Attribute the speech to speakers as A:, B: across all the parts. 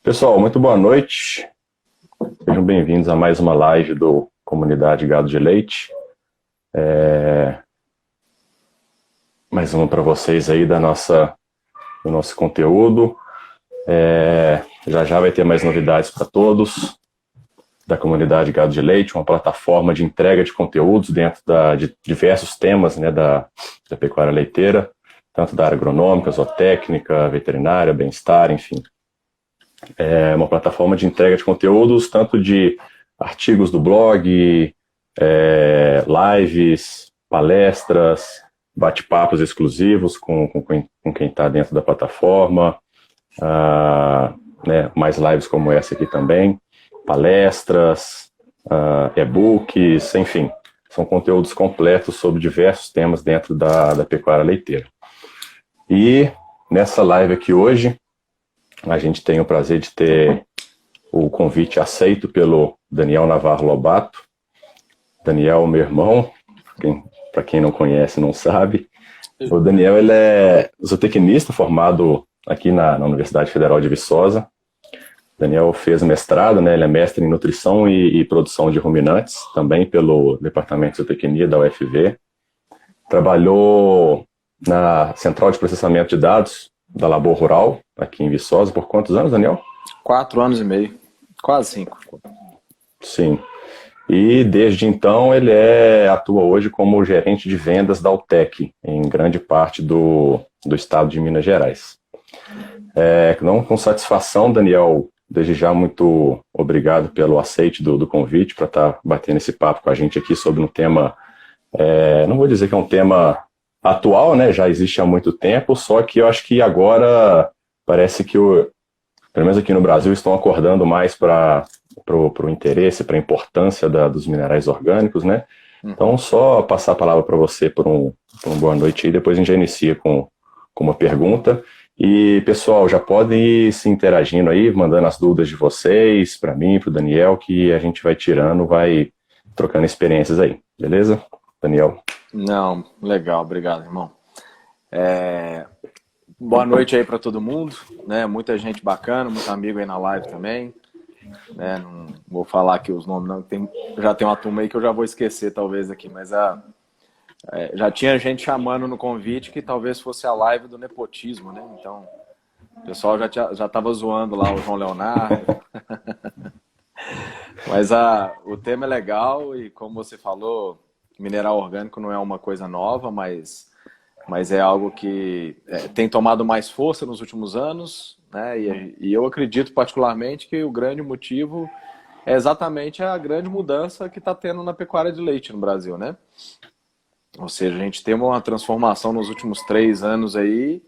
A: Pessoal, muito boa noite. Sejam bem-vindos a mais uma live do Comunidade Gado de Leite. Mais uma para vocês aí do nosso conteúdo. Já já vai ter mais novidades para todos da Comunidade Gado de Leite, uma plataforma de entrega de conteúdos dentro de diversos temas, né, da pecuária leiteira, tanto da área agronômica, zootécnica, veterinária, bem-estar, enfim. É uma plataforma de entrega de conteúdos, tanto de artigos do blog, lives, palestras, bate-papos exclusivos com quem está dentro da plataforma, né, mais lives como essa aqui também, palestras, e-books, enfim, são conteúdos completos sobre diversos temas dentro da pecuária leiteira. E nessa live aqui hoje, a gente tem o prazer de ter o convite aceito pelo Daniel Navarro Lobato. Daniel, meu irmão, para quem não conhece, não sabe. O Daniel, ele é zootecnista formado aqui na Universidade Federal de Viçosa. O Daniel fez mestrado, né? Ele é mestre em nutrição e produção de ruminantes, também pelo Departamento de Zootecnia da UFV. Trabalhou na Central de Processamento de Dados da Labor Rural, aqui em Viçosa, por quantos anos, Daniel?
B: 4 anos e meio, quase 5.
A: Sim. E desde então ele atua hoje como gerente de vendas da Altec, em grande parte do estado de Minas Gerais. Não, com satisfação, Daniel, desde já muito obrigado pelo aceite do convite para estar batendo esse papo com a gente aqui sobre um tema, não vou dizer que é um tema atual, né? Já existe há muito tempo, só que eu acho que agora parece que, pelo menos aqui no Brasil, estão acordando mais para o interesse, para a importância dos minerais orgânicos, né? Então, só passar a palavra para você por uma boa noite aí, depois a gente já inicia com uma pergunta. E, pessoal, já podem ir se interagindo aí, mandando as dúvidas de vocês, para mim, para o Daniel, que a gente vai tirando, vai trocando experiências aí, beleza? Daniel.
B: Não, legal, obrigado, irmão. Boa noite aí para todo mundo, né? Muita gente bacana, muito amigo aí na live também. Né? Não vou falar aqui os nomes, não. Já tem uma turma aí que eu já vou esquecer, talvez, aqui, mas já tinha gente chamando no convite que talvez fosse a live do nepotismo, né? Então, o pessoal já estava zoando lá o João Leonardo. Mas o tema é legal e, como você falou, mineral orgânico não é uma coisa nova, mas é algo que tem tomado mais força nos últimos anos, né? E eu acredito particularmente que o grande motivo é exatamente a grande mudança que está tendo na pecuária de leite no Brasil, né? Ou seja, a gente tem uma transformação nos últimos 3 anos aí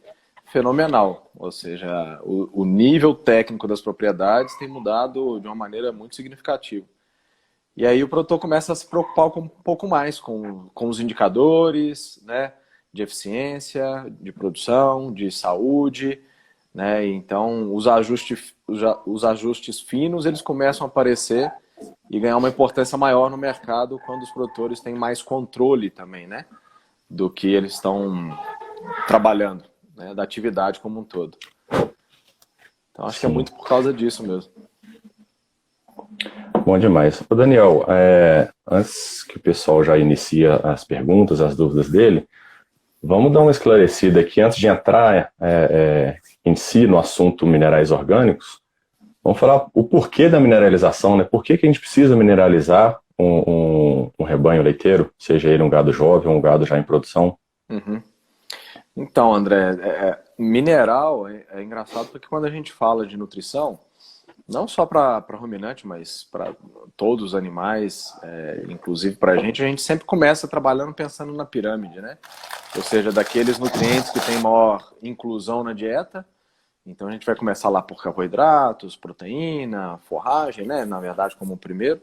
B: fenomenal. Ou seja, o nível técnico das propriedades tem mudado de uma maneira muito significativa. E aí o produtor começa a se preocupar um pouco mais com os indicadores, né, de eficiência, de produção, de saúde, né? Então os ajustes finos eles começam a aparecer e ganhar uma importância maior no mercado quando os produtores têm mais controle também, né, do que eles estão trabalhando, né, da atividade como um todo. Então acho que é muito por causa disso mesmo.
A: Bom demais. Ô Daniel, antes que o pessoal já inicie as perguntas, as dúvidas dele, vamos dar uma esclarecida aqui, antes de entrar em si no assunto minerais orgânicos, vamos falar o porquê da mineralização, né? Por que a gente precisa mineralizar um rebanho leiteiro, seja ele um gado jovem ou um gado já em produção?
B: Uhum. Então, André, mineral é engraçado porque quando a gente fala de nutrição, não só para ruminante, mas para todos os animais, inclusive para a gente sempre começa trabalhando pensando na pirâmide, né? Ou seja, daqueles nutrientes que têm maior inclusão na dieta. Então a gente vai começar lá por carboidratos, proteína, forragem, né? Na verdade, como o primeiro.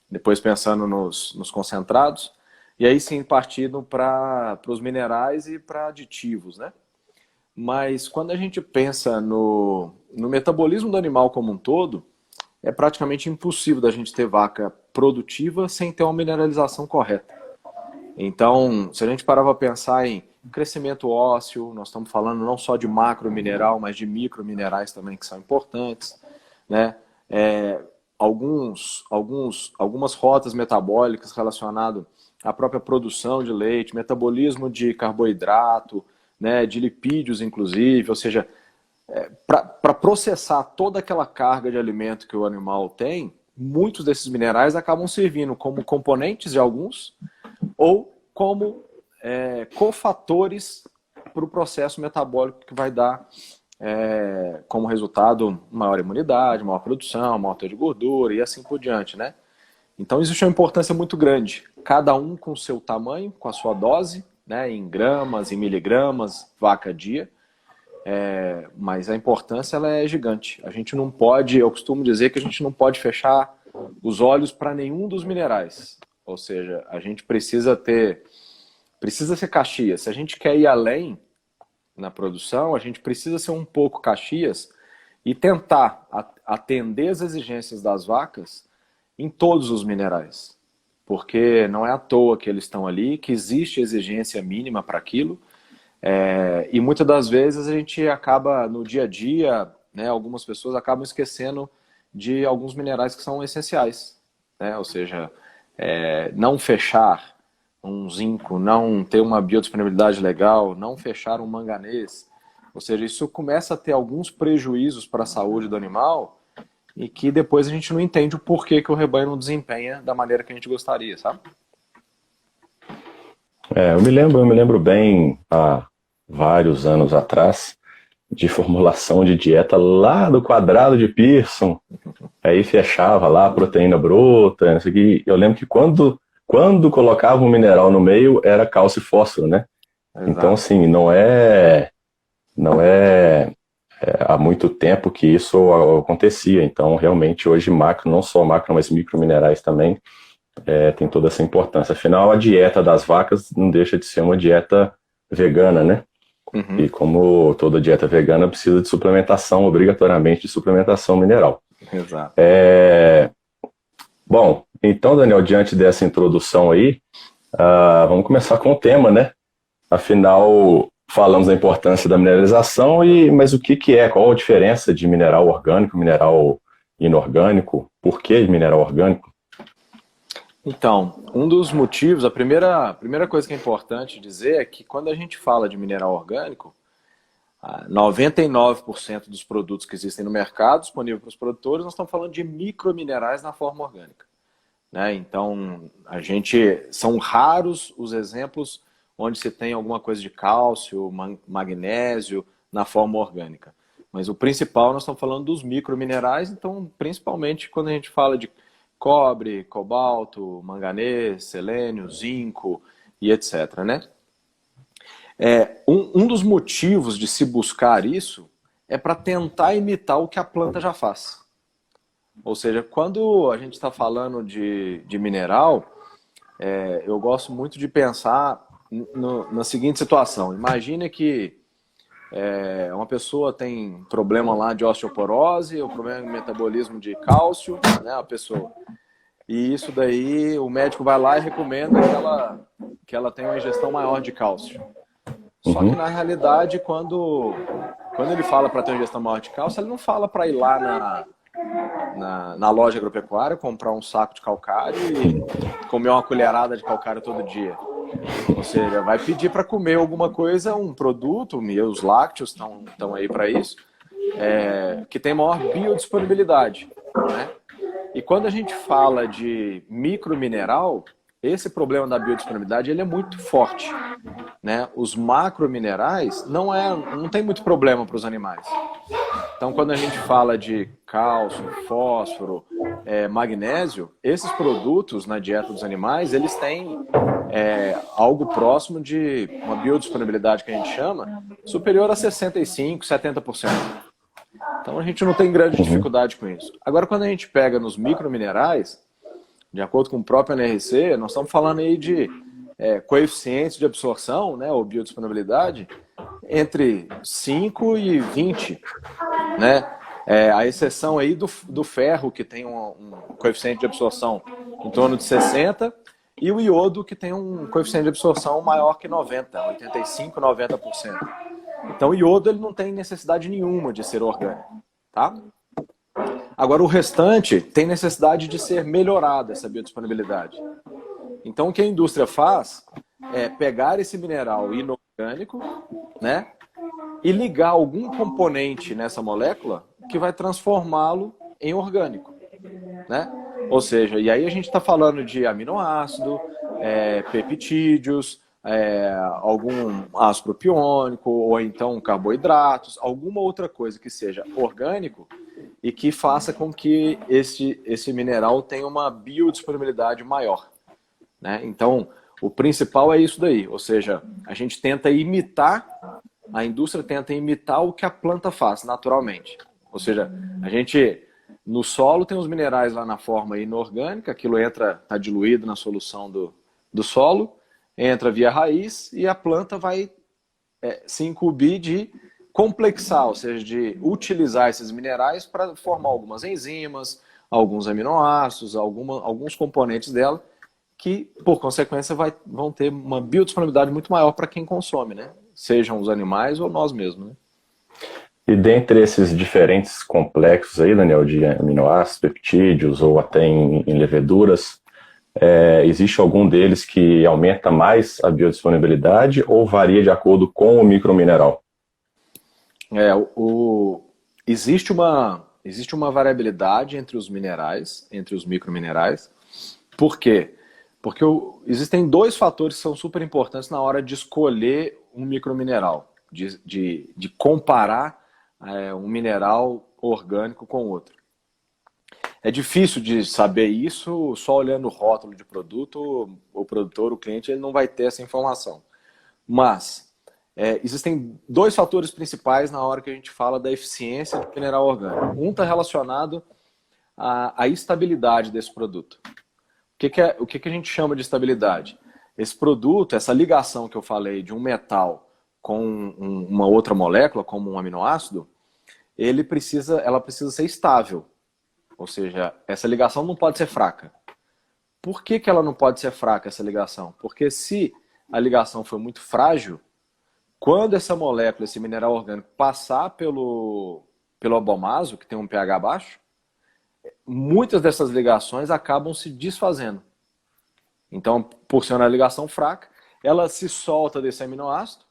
B: Depois pensando nos concentrados. E aí sim partindo para os minerais e para aditivos, né? Mas quando a gente pensa no metabolismo do animal como um todo, é praticamente impossível da gente ter vaca produtiva sem ter uma mineralização correta. Então, se a gente parar para pensar em crescimento ósseo, nós estamos falando não só de macromineral, mas de microminerais também que são importantes. né? Algumas rotas metabólicas relacionadas à própria produção de leite, metabolismo de carboidrato, né, de lipídios, inclusive, ou seja, para processar toda aquela carga de alimento que o animal tem, muitos desses minerais acabam servindo como componentes de alguns ou como cofatores para o processo metabólico que vai dar como resultado maior imunidade, maior produção, maior teor de gordura e assim por diante, né? Então existe uma importância muito grande, cada um com o seu tamanho, com a sua dose, né, em gramas, em miligramas, vaca dia, mas a importância ela é gigante. A gente não pode, eu costumo dizer que a gente não pode fechar os olhos para nenhum dos minerais, ou seja, a gente precisa ser Caxias. Se a gente quer ir além na produção, a gente precisa ser um pouco Caxias e tentar atender as exigências das vacas em todos os minerais. Porque não é à toa que eles estão ali, que existe exigência mínima para aquilo. E muitas das vezes a gente acaba, no dia a dia, né, algumas pessoas acabam esquecendo de alguns minerais que são essenciais. Né? Ou seja, não fechar um zinco, não ter uma biodisponibilidade legal, não fechar um manganês. Ou seja, isso começa a ter alguns prejuízos para a saúde do animal e que depois a gente não entende o porquê que o rebanho não desempenha da maneira que a gente gostaria, sabe?
A: Eu me lembro bem, há vários anos atrás, de formulação de dieta lá do quadrado de Pearson. Aí fechava lá a proteína bruta, não sei o que. Eu lembro que quando colocava um mineral no meio, era cálcio e fósforo, né?
B: Exato.
A: Então, assim, não é há muito tempo que isso acontecia. Então, realmente, hoje, macro, não só macro, mas microminerais também, tem toda essa importância. Afinal, a dieta das vacas não deixa de ser uma dieta vegana, né?
B: Uhum.
A: E como toda dieta vegana, precisa de suplementação, obrigatoriamente de suplementação mineral.
B: Exato.
A: Bom, então, Daniel, diante dessa introdução aí, vamos começar com o tema, né? Afinal, falamos da importância da mineralização, mas o que é? Qual a diferença de mineral orgânico, mineral inorgânico? Por que mineral orgânico?
B: Então, um dos motivos, a primeira coisa que é importante dizer é que quando a gente fala de mineral orgânico, 99% dos produtos que existem no mercado, disponível para os produtores, nós estamos falando de microminerais na forma orgânica. Né? Então, são raros os exemplos onde se tem alguma coisa de cálcio, magnésio na forma orgânica. Mas o principal, nós estamos falando dos microminerais, então, principalmente quando a gente fala de cobre, cobalto, manganês, selênio, zinco e etc. Né? Um dos motivos de se buscar isso é para tentar imitar o que a planta já faz. Ou seja, quando a gente está falando de mineral, eu gosto muito de pensar na seguinte situação. Imagine que uma pessoa tem problema lá de osteoporose, ou problema de metabolismo de cálcio, né, a pessoa. E isso daí, o médico vai lá e recomenda que ela tenha uma ingestão maior de cálcio. Só que na realidade, quando ele fala para ter uma ingestão maior de cálcio, ele não fala para ir lá na loja agropecuária, comprar um saco de calcário e comer uma colherada de calcário todo dia. Ou seja, vai pedir para comer alguma coisa, um produto, e os lácteos estão aí para isso, que tem maior biodisponibilidade. Né? E quando a gente fala de micromineral, esse problema da biodisponibilidade ele é muito forte. Né? Os macrominerais não tem muito problema para os animais. Então, quando a gente fala de cálcio, fósforo, magnésio, esses produtos na dieta dos animais, eles têm algo próximo de uma biodisponibilidade que a gente chama superior a 65%, 70%. Então, a gente não tem grande dificuldade com isso. Agora, quando a gente pega nos microminerais, de acordo com o próprio NRC, nós estamos falando aí de coeficientes de absorção, né, ou biodisponibilidade, entre 5 e 20, né? A exceção aí do ferro, que tem um coeficiente de absorção em torno de 60, e o iodo, que tem um coeficiente de absorção maior que 90, 85, 90%. Então, o iodo ele não tem necessidade nenhuma de ser orgânico, tá? Agora, o restante tem necessidade de ser melhorada, essa biodisponibilidade. Então, o que a indústria faz é pegar esse mineral inorgânico, né, e ligar algum componente nessa molécula que vai transformá-lo em orgânico, né? Ou seja, e aí a gente está falando de aminoácido, peptídeos, algum ácido propiônico, ou então carboidratos, alguma outra coisa que seja orgânico e que faça com que esse mineral tenha uma biodisponibilidade maior, né? Então, o principal é isso daí, ou seja, a gente tenta imitar, a indústria tenta imitar o que a planta faz naturalmente. Ou seja, a gente, no solo tem os minerais lá na forma inorgânica, aquilo está diluído na solução do solo, entra via raiz e a planta vai se incumbir de complexar, ou seja, de utilizar esses minerais para formar algumas enzimas, alguns aminoácidos, alguns componentes dela, que, por consequência, vão ter uma biodisponibilidade muito maior para quem consome, né? Sejam os animais ou nós mesmos, né?
A: E dentre esses diferentes complexos aí, Daniel, de aminoácidos, peptídeos ou até em leveduras, existe algum deles que aumenta mais a biodisponibilidade ou varia de acordo com o micromineral?
B: Existe uma variabilidade entre os minerais, entre os microminerais. Por quê? Porque existem dois fatores que são super importantes na hora de escolher um micromineral, de comparar um mineral orgânico com outro. É difícil de saber isso só olhando o rótulo de produto, o produtor, o cliente, ele não vai ter essa informação. Mas existem dois fatores principais na hora que a gente fala da eficiência do mineral orgânico. Um está relacionado à estabilidade desse produto. O que a gente chama de estabilidade? Esse produto, essa ligação que eu falei de um metal com uma outra molécula, como um aminoácido, ela precisa ser estável. Ou seja, essa ligação não pode ser fraca. Por que ela não pode ser fraca, essa ligação? Porque se a ligação for muito frágil, quando essa molécula, esse mineral orgânico, passar pelo abomaso, que tem um pH baixo, muitas dessas ligações acabam se desfazendo. Então, por ser uma ligação fraca, ela se solta desse aminoácido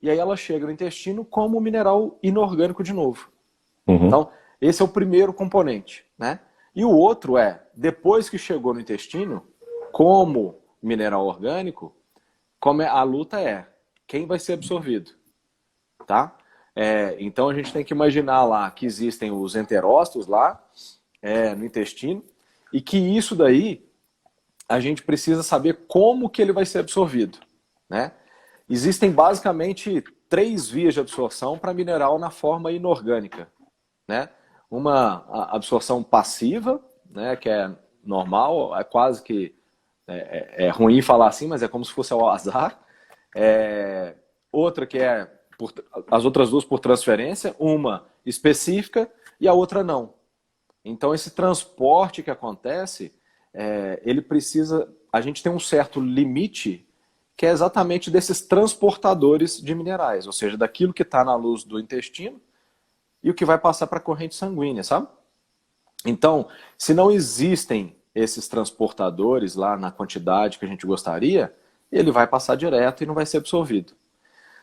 B: e aí ela chega no intestino como um mineral inorgânico de novo.
A: Uhum.
B: Então, esse é o primeiro componente, né? E o outro depois que chegou no intestino, como mineral orgânico, como a luta quem vai ser absorvido, tá? Então a gente tem que imaginar lá que existem os enterócitos lá, no intestino, e que isso daí a gente precisa saber como que ele vai ser absorvido, né? Existem basicamente 3 vias de absorção para mineral na forma inorgânica, né? Uma absorção passiva, né, que é normal, é quase que ruim falar assim, mas é como se fosse ao azar. Outra que as outras duas por transferência, uma específica e a outra não. Então, esse transporte que acontece, a gente tem um certo limite que é exatamente desses transportadores de minerais, ou seja, daquilo que está na luz do intestino e o que vai passar para a corrente sanguínea, sabe? Então, se não existem esses transportadores lá na quantidade que a gente gostaria, ele vai passar direto e não vai ser absorvido.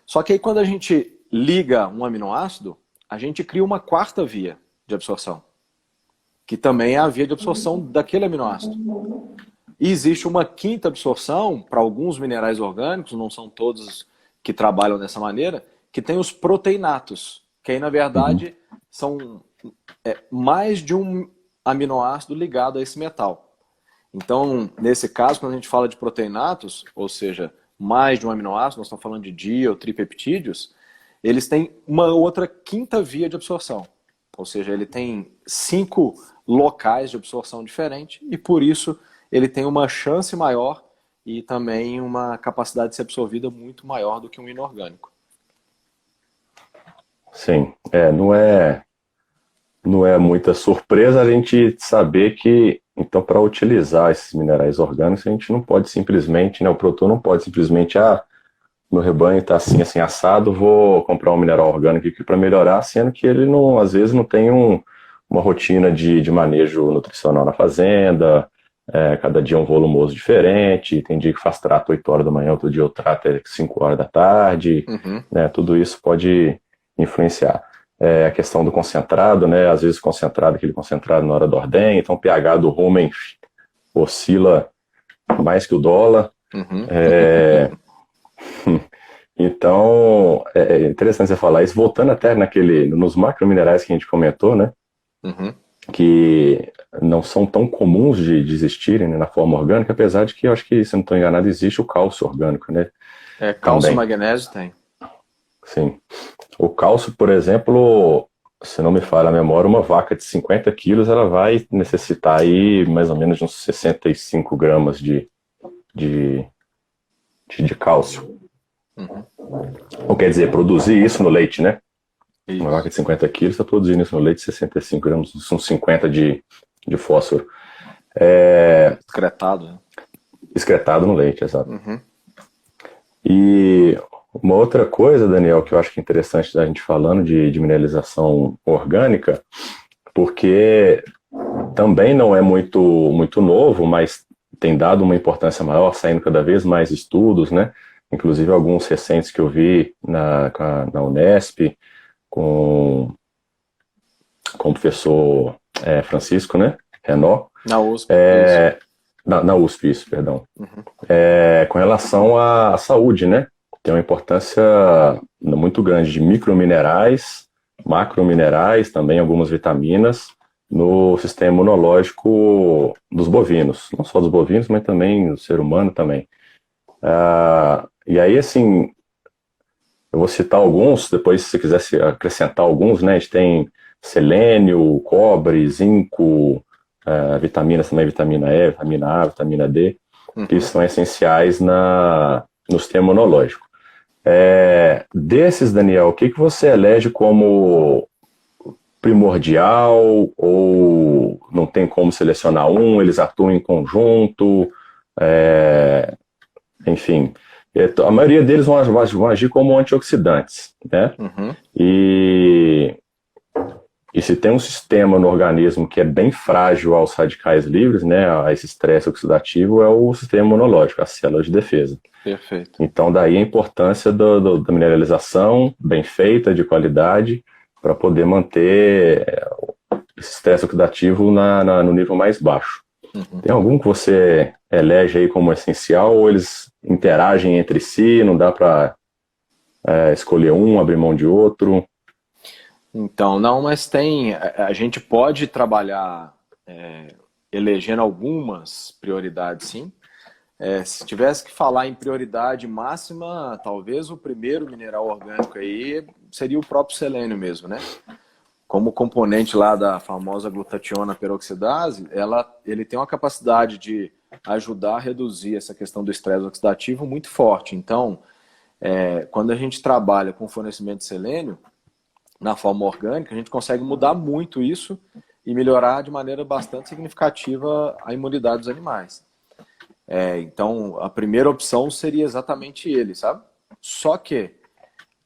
B: Só que aí quando a gente liga um aminoácido, a gente cria uma 4ª via de absorção, que também é a via de absorção daquele aminoácido. E existe uma 5ª absorção para alguns minerais orgânicos, não são todos que trabalham dessa maneira, que tem os proteinatos, que aí na verdade são mais de um aminoácido ligado a esse metal. Então, nesse caso, quando a gente fala de proteinatos, ou seja, mais de um aminoácido, nós estamos falando de di ou tripeptídeos, eles têm uma outra 5ª via de absorção. Ou seja, ele tem 5 locais de absorção diferentes e por isso ele tem uma chance maior e também uma capacidade de ser absorvida muito maior do que um inorgânico.
A: Sim, não é muita surpresa a gente saber que, então, para utilizar esses minerais orgânicos, a gente não pode simplesmente, né, o produtor não pode simplesmente, meu rebanho está assim, assim, assado, vou comprar um mineral orgânico aqui para melhorar, sendo que ele, não, às vezes, não tem um uma rotina de manejo nutricional na fazenda, cada dia um volumoso diferente, tem dia que faz trato 8 horas da manhã, outro dia eu trato 5 horas da tarde,
B: Uhum.
A: né, tudo isso pode influenciar. A questão do concentrado, né, às vezes concentrado, aquele concentrado na hora da ordenha, então o pH do rumen oscila mais que o dólar.
B: Uhum.
A: Então, é interessante você falar isso, voltando até nos macrominerais que a gente comentou, né,
B: Uhum.
A: que não são tão comuns de existirem, né, na forma orgânica, apesar de que eu acho que, se não estou enganado, existe o cálcio orgânico, né?
B: Cálcio e
A: Também,
B: magnésio tem.
A: sim. O cálcio, por exemplo, se não me falha a memória, uma vaca de 50 quilos, ela vai necessitar aí mais ou menos de uns 65 gramas de, de cálcio.
B: Uhum.
A: Ou quer dizer, produzir isso no leite, né? Uma vaca
B: Isso.
A: de 50 quilos está produzindo isso no leite, 65 gramas, são 50 de fósforo.
B: Excretado, né?
A: Excretado no leite, exato.
B: Uhum.
A: E uma outra coisa, Daniel, que eu acho que é interessante da gente falando de mineralização orgânica, porque também não é muito novo, mas tem dado uma importância maior, saindo cada vez mais estudos, né? Inclusive alguns recentes que eu vi na Unesp, com o professor Francisco, né? Renó.
B: Na USP. Isso.
A: Na USP, isso, perdão.
B: Uhum.
A: Com relação à saúde, né? Tem uma importância muito grande de microminerais, macrominerais, também algumas vitaminas no sistema imunológico dos bovinos. Não só dos bovinos, mas também do ser humano também. E aí, assim, eu vou citar alguns, depois se você quiser acrescentar alguns, né? A gente tem selênio, cobre, zinco, vitaminas também, vitamina E, vitamina A, vitamina D, que são essenciais no sistema imunológico. Desses, Daniel, o que você elege como primordial ou não tem como selecionar um, eles atuam em conjunto, enfim, a maioria deles vão agir como antioxidantes, né?
B: Uhum.
A: E se tem um sistema no organismo que é bem frágil aos radicais livres, né, a esse estresse oxidativo, é o sistema imunológico, as células de defesa.
B: Perfeito.
A: Então, daí a importância da mineralização bem feita, de qualidade, para poder manter esse estresse oxidativo no nível mais baixo.
B: Uhum.
A: Tem algum que você elege aí como essencial ou eles interagem entre si, não dá para escolher um, abrir mão de outro?
B: Então, não, mas a gente pode trabalhar elegendo algumas prioridades, sim. Se tivesse que falar em prioridade máxima, talvez o primeiro mineral orgânico aí seria o próprio selênio mesmo, né? Como componente lá da famosa glutationa peroxidase, ele tem uma capacidade de ajudar a reduzir essa questão do estresse oxidativo muito forte. Então, quando a gente trabalha com fornecimento de selênio, na forma orgânica, a gente consegue mudar muito isso e melhorar de maneira bastante significativa a imunidade dos animais. Então, a primeira opção seria exatamente ele, sabe? Só que,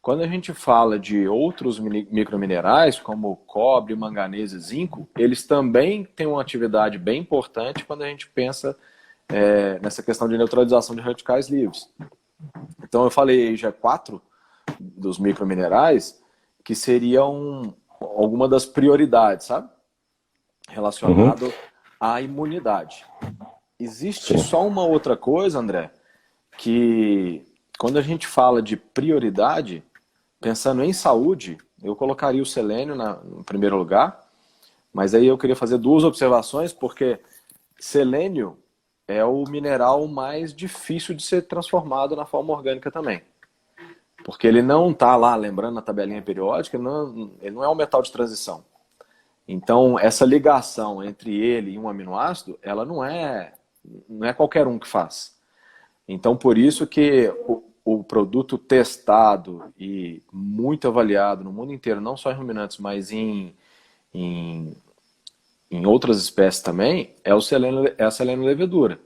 B: quando a gente fala de outros microminerais, como cobre, manganês e zinco, eles também têm uma atividade bem importante quando a gente pensa nessa questão de neutralização de radicais livres. Então, eu falei já 4 dos microminerais que seriam alguma das prioridades, sabe? Relacionado à imunidade. Existe só uma outra coisa, André, que quando a gente fala de prioridade, pensando em saúde, eu colocaria o selênio no primeiro lugar, mas aí eu queria fazer 2 observações, porque selênio é o mineral mais difícil de ser transformado na forma orgânica também. Porque ele não está lá, lembrando na tabelinha periódica, ele não é um metal de transição. Então, essa ligação entre ele e um aminoácido, ela não é qualquer um que faz. Então, por isso que o produto testado e muito avaliado no mundo inteiro, não só em ruminantes, mas em outras espécies também, é a selênio levedura.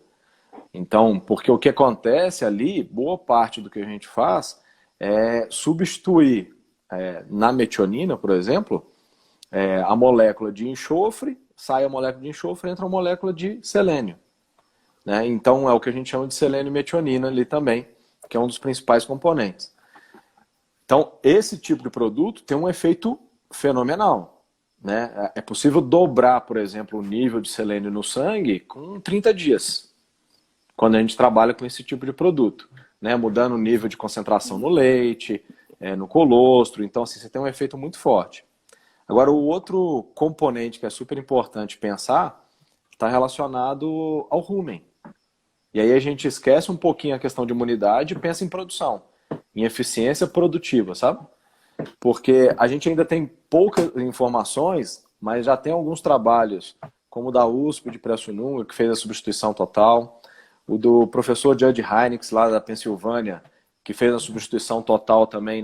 B: Então, porque o que acontece ali, boa parte do que a gente faz é substituir na metionina, por exemplo, a molécula de enxofre, sai a molécula de enxofre, entra a molécula de selênio. Né? Então é o que a gente chama de selênio metionina ali também, que é um dos principais componentes. Então esse tipo de produto tem um efeito fenomenal. Né? É possível dobrar, por exemplo, o nível de selênio no sangue com 30 dias, quando a gente trabalha com esse tipo de produto. Né? Mudando o nível de concentração no leite, no colostro. Então assim, você tem um efeito muito forte. Agora, o outro componente que é super importante pensar está relacionado ao rumen. E aí a gente esquece um pouquinho a questão de imunidade e pensa em produção, em eficiência produtiva, sabe? Porque a gente ainda tem poucas informações, mas já tem alguns trabalhos, como o da USP, de Pressununga, que fez a substituição total, o do professor Judd Heinix, lá da Pensilvânia, que fez a substituição total também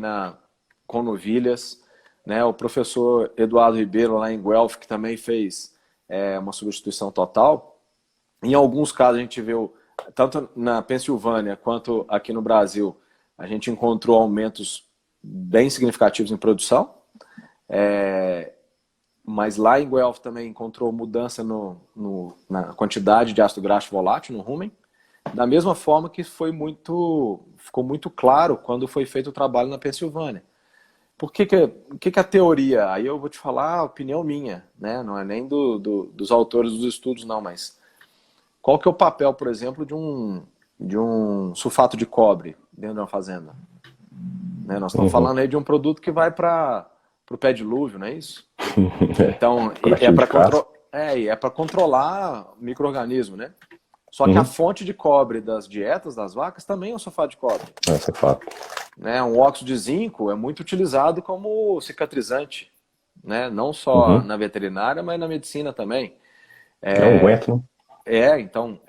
B: com novilhas, né? O professor Eduardo Ribeiro, lá em Guelph, que também fez uma substituição total. Em alguns casos, a gente viu, tanto na Pensilvânia quanto aqui no Brasil, a gente encontrou aumentos bem significativos em produção. Mas lá em Guelph também encontrou mudança na quantidade de ácido graxo volátil no rumen. Da mesma forma que ficou muito claro quando foi feito o trabalho na Pensilvânia. Por que a teoria? Aí eu vou te falar a opinião minha, né? Não é nem dos autores dos estudos, não, mas qual que é o papel, por exemplo, de um sulfato de cobre dentro de uma fazenda? Né? Nós estamos falando aí de um produto que vai para o pé dilúvio, não é isso? Então, é para controlar micro-organismo, né? Só que a fonte de cobre das dietas das vacas também é um sulfato de cobre.
A: É fato.
B: Né? Um óxido de zinco é muito utilizado como cicatrizante, né? Não só na veterinária, mas na medicina também.
A: Unguento, né?
B: Então,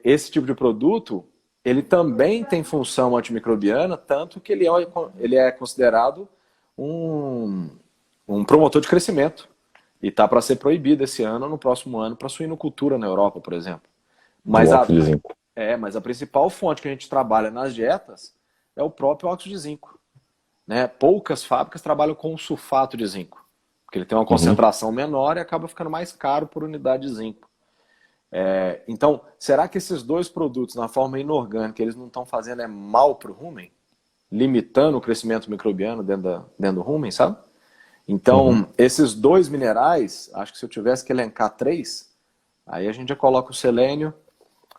B: esse tipo de produto, ele também tem função antimicrobiana, tanto que ele é considerado um promotor de crescimento. E está para ser proibido esse ano, no próximo ano, para suinocultura na Europa, por exemplo. Mas a principal fonte que a gente trabalha nas dietas é o próprio óxido de zinco. Né? Poucas fábricas trabalham com sulfato de zinco, porque ele tem uma concentração menor e acaba ficando mais caro por unidade de zinco. Então, será que esses dois produtos, na forma inorgânica, eles não estão fazendo mal para o rumen? Limitando o crescimento microbiano dentro do rumen, sabe? Então, esses dois minerais, acho que se eu tivesse que elencar 3, aí a gente já coloca o selênio,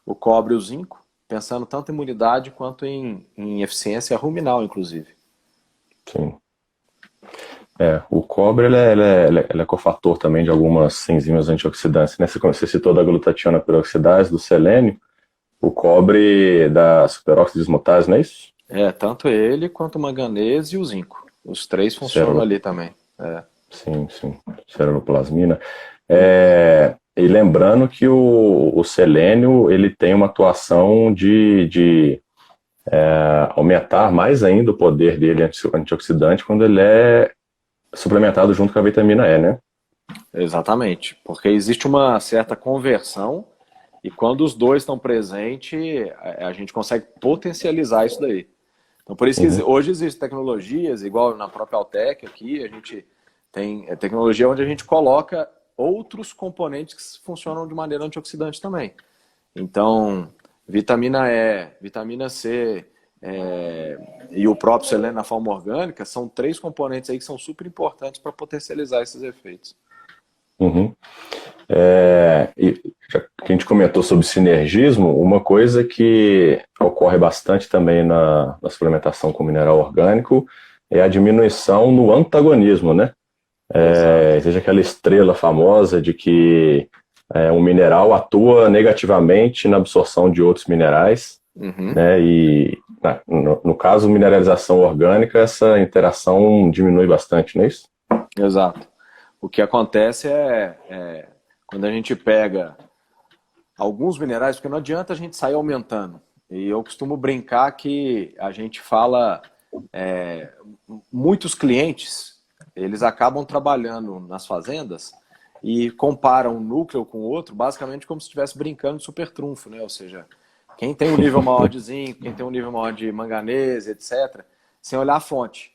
B: o cobre e o zinco, pensando tanto em imunidade quanto em eficiência ruminal, inclusive.
A: Sim. O cobre ele é cofator também de algumas enzimas antioxidantes, né? Você citou da glutationa peroxidase, do selênio, o cobre da superóxido dismutase, não é isso?
B: Tanto ele quanto o manganês e o zinco. Os 3 funcionam ali também.
A: Sim. Ceruloplasmina. E lembrando que o selênio ele tem uma atuação de aumentar mais ainda o poder dele antioxidante quando ele é suplementado junto com a vitamina E, né?
B: Exatamente, porque existe uma certa conversão e quando os dois estão presentes, a gente consegue potencializar isso daí. Então, por isso que hoje existem tecnologias, igual na própria Altec aqui, a gente tem tecnologia onde a gente coloca outros componentes que funcionam de maneira antioxidante também. Então, vitamina E, vitamina C e o próprio selênio na forma orgânica são 3 componentes aí que são super importantes para potencializar esses efeitos.
A: E já que a gente comentou sobre sinergismo, uma coisa que ocorre bastante também na suplementação com mineral orgânico é a diminuição no antagonismo, né? Seja aquela estrela famosa de que um mineral atua negativamente na absorção de outros minerais, né? E no caso, mineralização orgânica, essa interação diminui bastante, não é isso?
B: Exato. O que acontece quando a gente pega alguns minerais, porque não adianta a gente sair aumentando. E eu costumo brincar que a gente fala, muitos clientes, eles acabam trabalhando nas fazendas e comparam um núcleo com o outro, basicamente como se estivesse brincando de super trunfo, né? Ou seja, quem tem um nível maior de zinco, quem tem um nível maior de manganês, etc., sem olhar a fonte.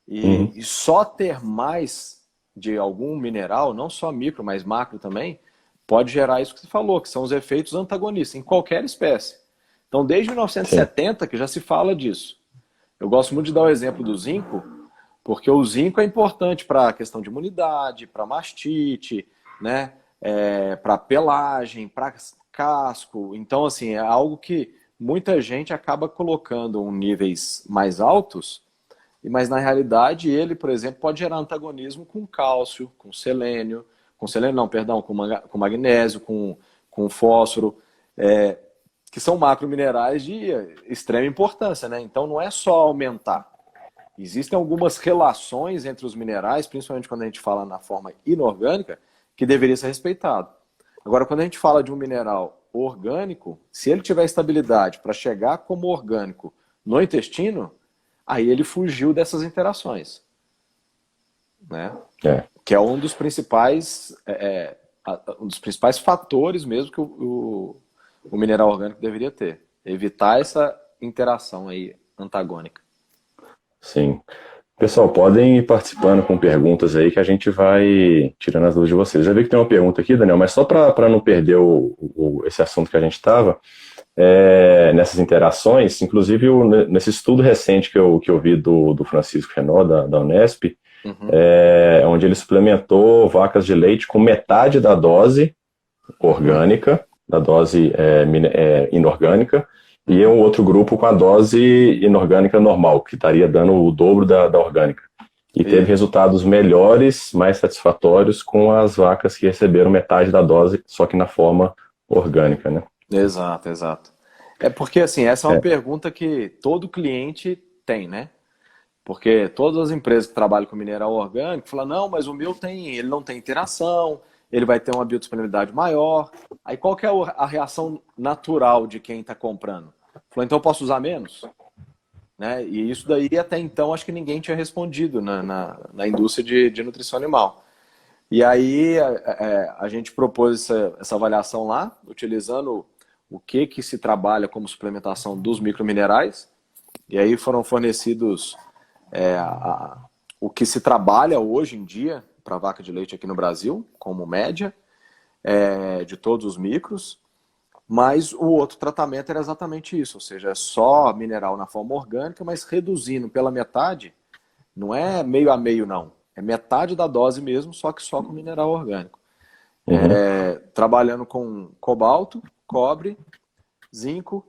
B: E só ter mais de algum mineral, não só micro, mas macro também, pode gerar isso que você falou, que são os efeitos antagonistas em qualquer espécie. Então, desde
A: Sim,
B: 1970 que já se fala disso. Eu gosto muito de dar o exemplo do zinco, porque o zinco é importante para a questão de imunidade, para mastite, né? Para pelagem, para casco. Então, assim, é algo que muita gente acaba colocando em níveis mais altos, mas na realidade ele, por exemplo, pode gerar antagonismo com cálcio, com selênio não, perdão, com magnésio, com fósforo, que são macrominerais de extrema importância, né? Então não é só aumentar. Existem algumas relações entre os minerais, principalmente quando a gente fala na forma inorgânica, que deveria ser respeitado. Agora, quando a gente fala de um mineral orgânico, se ele tiver estabilidade para chegar como orgânico no intestino, aí ele fugiu dessas interações, né? Que é um dos principais fatores mesmo que o mineral orgânico deveria ter. Evitar essa interação aí antagônica.
A: sim. Pessoal, podem ir participando com perguntas aí que a gente vai tirando as dúvidas de vocês. Já vi que tem uma pergunta aqui, Daniel, mas só para não perder esse assunto que a gente estava, nessas interações, inclusive nesse estudo recente que eu vi do Francisco Renaud, da Unesp,
B: Uhum.
A: onde ele suplementou vacas de leite com metade da dose orgânica, da dose inorgânica, e um outro grupo com a dose inorgânica normal, que estaria dando o dobro da orgânica. E teve resultados melhores, mais satisfatórios com as vacas que receberam metade da dose, só que na forma orgânica, né?
B: Exato, exato. É porque, assim, essa é uma pergunta que todo cliente tem, né? Porque todas as empresas que trabalham com mineral orgânico falam, não, mas o meu ele não tem interação, ele vai ter uma biodisponibilidade maior. Aí qual que é a reação natural de quem está comprando? Falou, então eu posso usar menos? Né? E isso daí até então acho que ninguém tinha respondido na indústria de nutrição animal. E aí a gente propôs essa avaliação lá, utilizando o que se trabalha como suplementação dos microminerais. E aí foram fornecidos o que se trabalha hoje em dia para vaca de leite aqui no Brasil, como média, de todos os micros. Mas o outro tratamento era exatamente isso, ou seja, é só mineral na forma orgânica, mas reduzindo pela metade, não é meio a meio não, é metade da dose mesmo, só que só com mineral orgânico.
A: Uhum.
B: Trabalhando com cobalto, cobre, zinco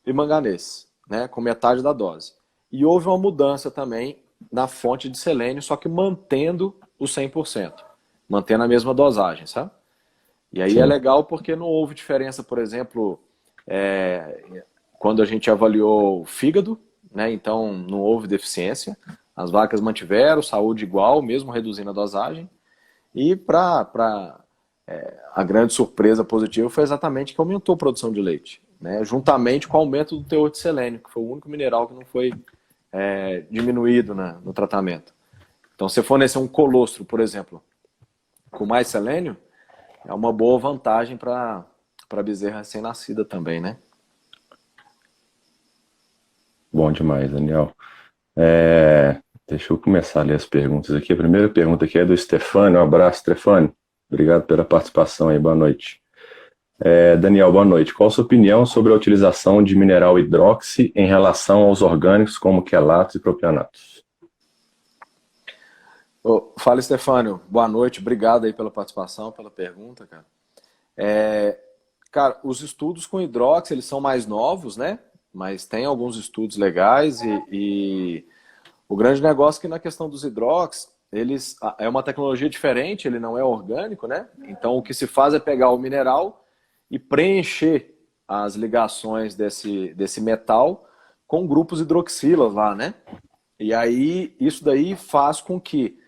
B: e manganês, né, com metade da dose. E houve uma mudança também na fonte de selênio, só que mantendo o 100%, mantendo a mesma dosagem, sabe? E aí é
A: Sim.
B: legal porque não houve diferença, por exemplo, quando a gente avaliou o fígado, né? Então não houve deficiência. As vacas mantiveram saúde igual, mesmo reduzindo a dosagem. E a grande surpresa positiva foi exatamente que aumentou a produção de leite, né? Juntamente com o aumento do teor de selênio, que foi o único mineral que não foi diminuído no tratamento. Então, se fornecer um colostro, por exemplo, com mais selênio, é uma boa vantagem para a bezerra recém-nascida também, né?
A: Bom demais, Daniel. Deixa eu começar a ler as perguntas aqui. A primeira pergunta aqui é do Stefano. Um abraço, Stefano. Obrigado pela participação aí. Boa noite. Daniel, boa noite. Qual a sua opinião sobre a utilização de mineral hidroxi em relação aos orgânicos como quelatos e propionatos?
B: Fala, Stefânio. Boa noite. Obrigado aí pela participação, pela pergunta, cara. Cara, os estudos com hidroxi, eles são mais novos, né? Mas tem alguns estudos legais e o grande negócio é que na questão dos hidrox, é uma tecnologia diferente, ele não é orgânico, né? Então o que se faz é pegar o mineral e preencher as ligações desse metal com grupos hidroxilas lá, né? E aí isso daí faz com que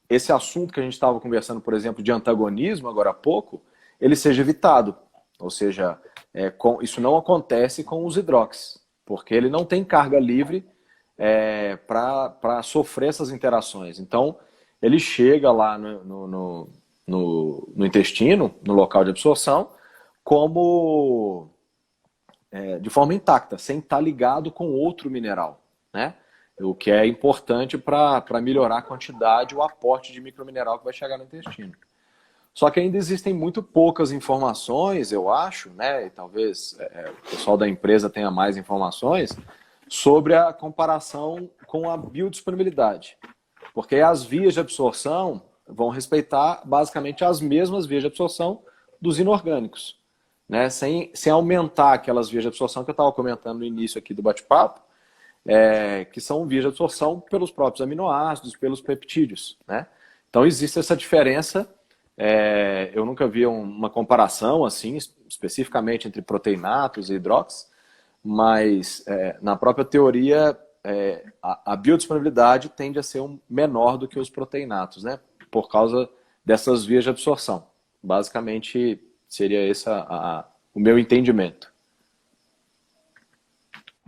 B: esse assunto que a gente estava conversando, por exemplo, de antagonismo agora há pouco, ele seja evitado. Ou seja, isso não acontece com os hidrox, porque ele não tem carga livre para sofrer essas interações. Então, ele chega lá no intestino, no local de absorção, como de forma intacta, sem estar ligado com outro mineral, né? o que é importante para melhorar a quantidade e o aporte de micromineral que vai chegar no intestino. Só que ainda existem muito poucas informações, eu acho, né, e talvez o pessoal da empresa tenha mais informações, sobre a comparação com a biodisponibilidade. Porque as vias de absorção vão respeitar basicamente as mesmas vias de absorção dos inorgânicos, né, sem aumentar aquelas vias de absorção que eu estava comentando no início aqui do bate-papo, que são vias de absorção pelos próprios aminoácidos, pelos peptídeos, né? Então existe essa diferença. Eu nunca vi uma comparação assim, especificamente entre proteinatos e hidrox, mas na própria teoria a biodisponibilidade tende a ser menor do que os proteinatos, né? Por causa dessas vias de absorção. Basicamente seria esse o meu entendimento.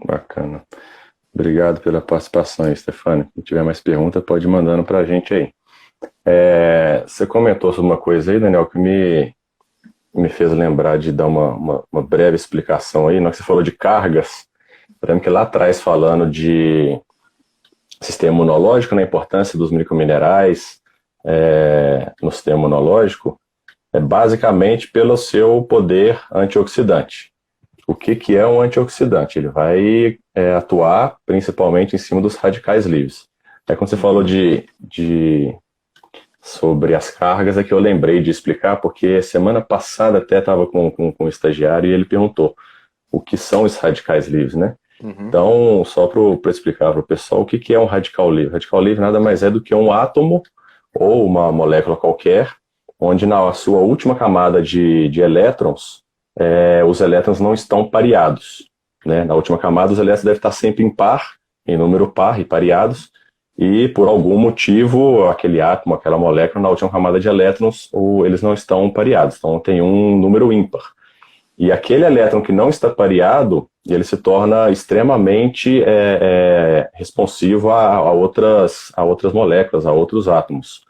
A: Bacana. Obrigado pela participação aí, Stefano. Se tiver mais pergunta, pode ir mandando para a gente aí. Você comentou sobre uma coisa aí, Daniel, que me fez lembrar de dar uma breve explicação aí. Na hora que você falou de cargas, eu lembro que lá atrás, falando de sistema imunológico, na importância dos microminerais no sistema imunológico, basicamente pelo seu poder antioxidante. O que é um antioxidante? Ele vai atuar principalmente em cima dos radicais livres. Quando você falou sobre as cargas, é que eu lembrei de explicar, porque semana passada até estava com um estagiário e ele perguntou o que são os radicais livres, né?
B: Uhum.
A: Então, só para explicar para o pessoal o que é um radical livre. Radical livre nada mais é do que um átomo ou uma molécula qualquer, onde na sua última camada de elétrons, os elétrons não estão pareados, né? Na última camada, os elétrons devem estar sempre em par, em número par e pareados, e por algum motivo, aquele átomo, aquela molécula, na última camada de elétrons, eles não estão pareados, então tem um número ímpar. E aquele elétron que não está pareado, ele se torna extremamente responsivo a outras moléculas, a outros átomos.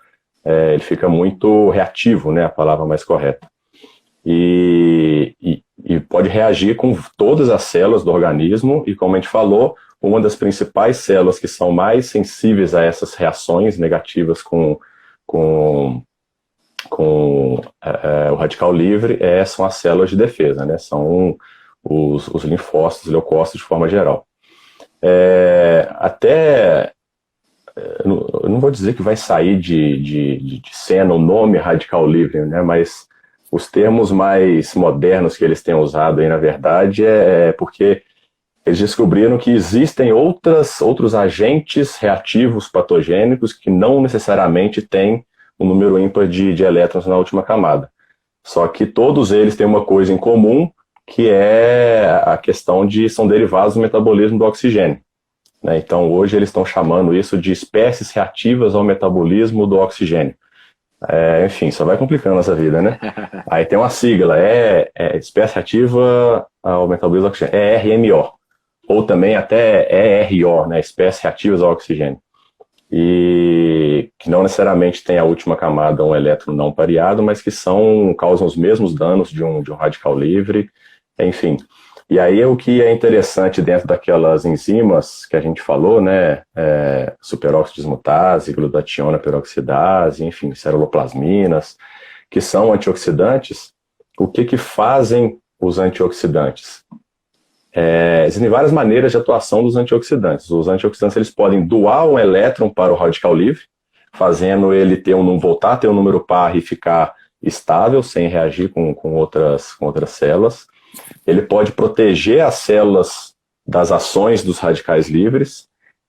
A: Ele fica muito reativo, né, a palavra mais correta. E pode reagir com todas as células do organismo, e como a gente falou, uma das principais células que são mais sensíveis a essas reações negativas com o radical livre são as células de defesa, né? São os linfócitos, leucócitos de forma geral. Eu não vou dizer que vai sair de cena o nome radical livre, né? Mas os termos mais modernos que eles têm usado aí, na verdade, porque eles descobriram que existem outros agentes reativos patogênicos que não necessariamente têm um número ímpar de elétrons na última camada. Só que todos eles têm uma coisa em comum, que é a questão são derivados do metabolismo do oxigênio, né? Então hoje eles estão chamando isso de espécies reativas ao metabolismo do oxigênio. Enfim, só vai complicando essa vida, né? Aí tem uma sigla, espécie reativa ao metabolismo do oxigênio, RMO, ou também até ERO, né? Espécies reativas ao oxigênio. E que não necessariamente tem a última camada um elétron não pareado, mas que causam os mesmos danos de um radical livre, enfim. E aí o que é interessante dentro daquelas enzimas que a gente falou, né, superóxido dismutase, glutationa peroxidase, enfim, ceruloplasminas, que são antioxidantes, o que fazem os antioxidantes? Existem várias maneiras de atuação dos antioxidantes. Os antioxidantes eles podem doar um elétron para o radical livre, fazendo ele voltar a ter um número par e ficar estável, sem reagir com outras células. Ele pode proteger as células das ações dos radicais livres.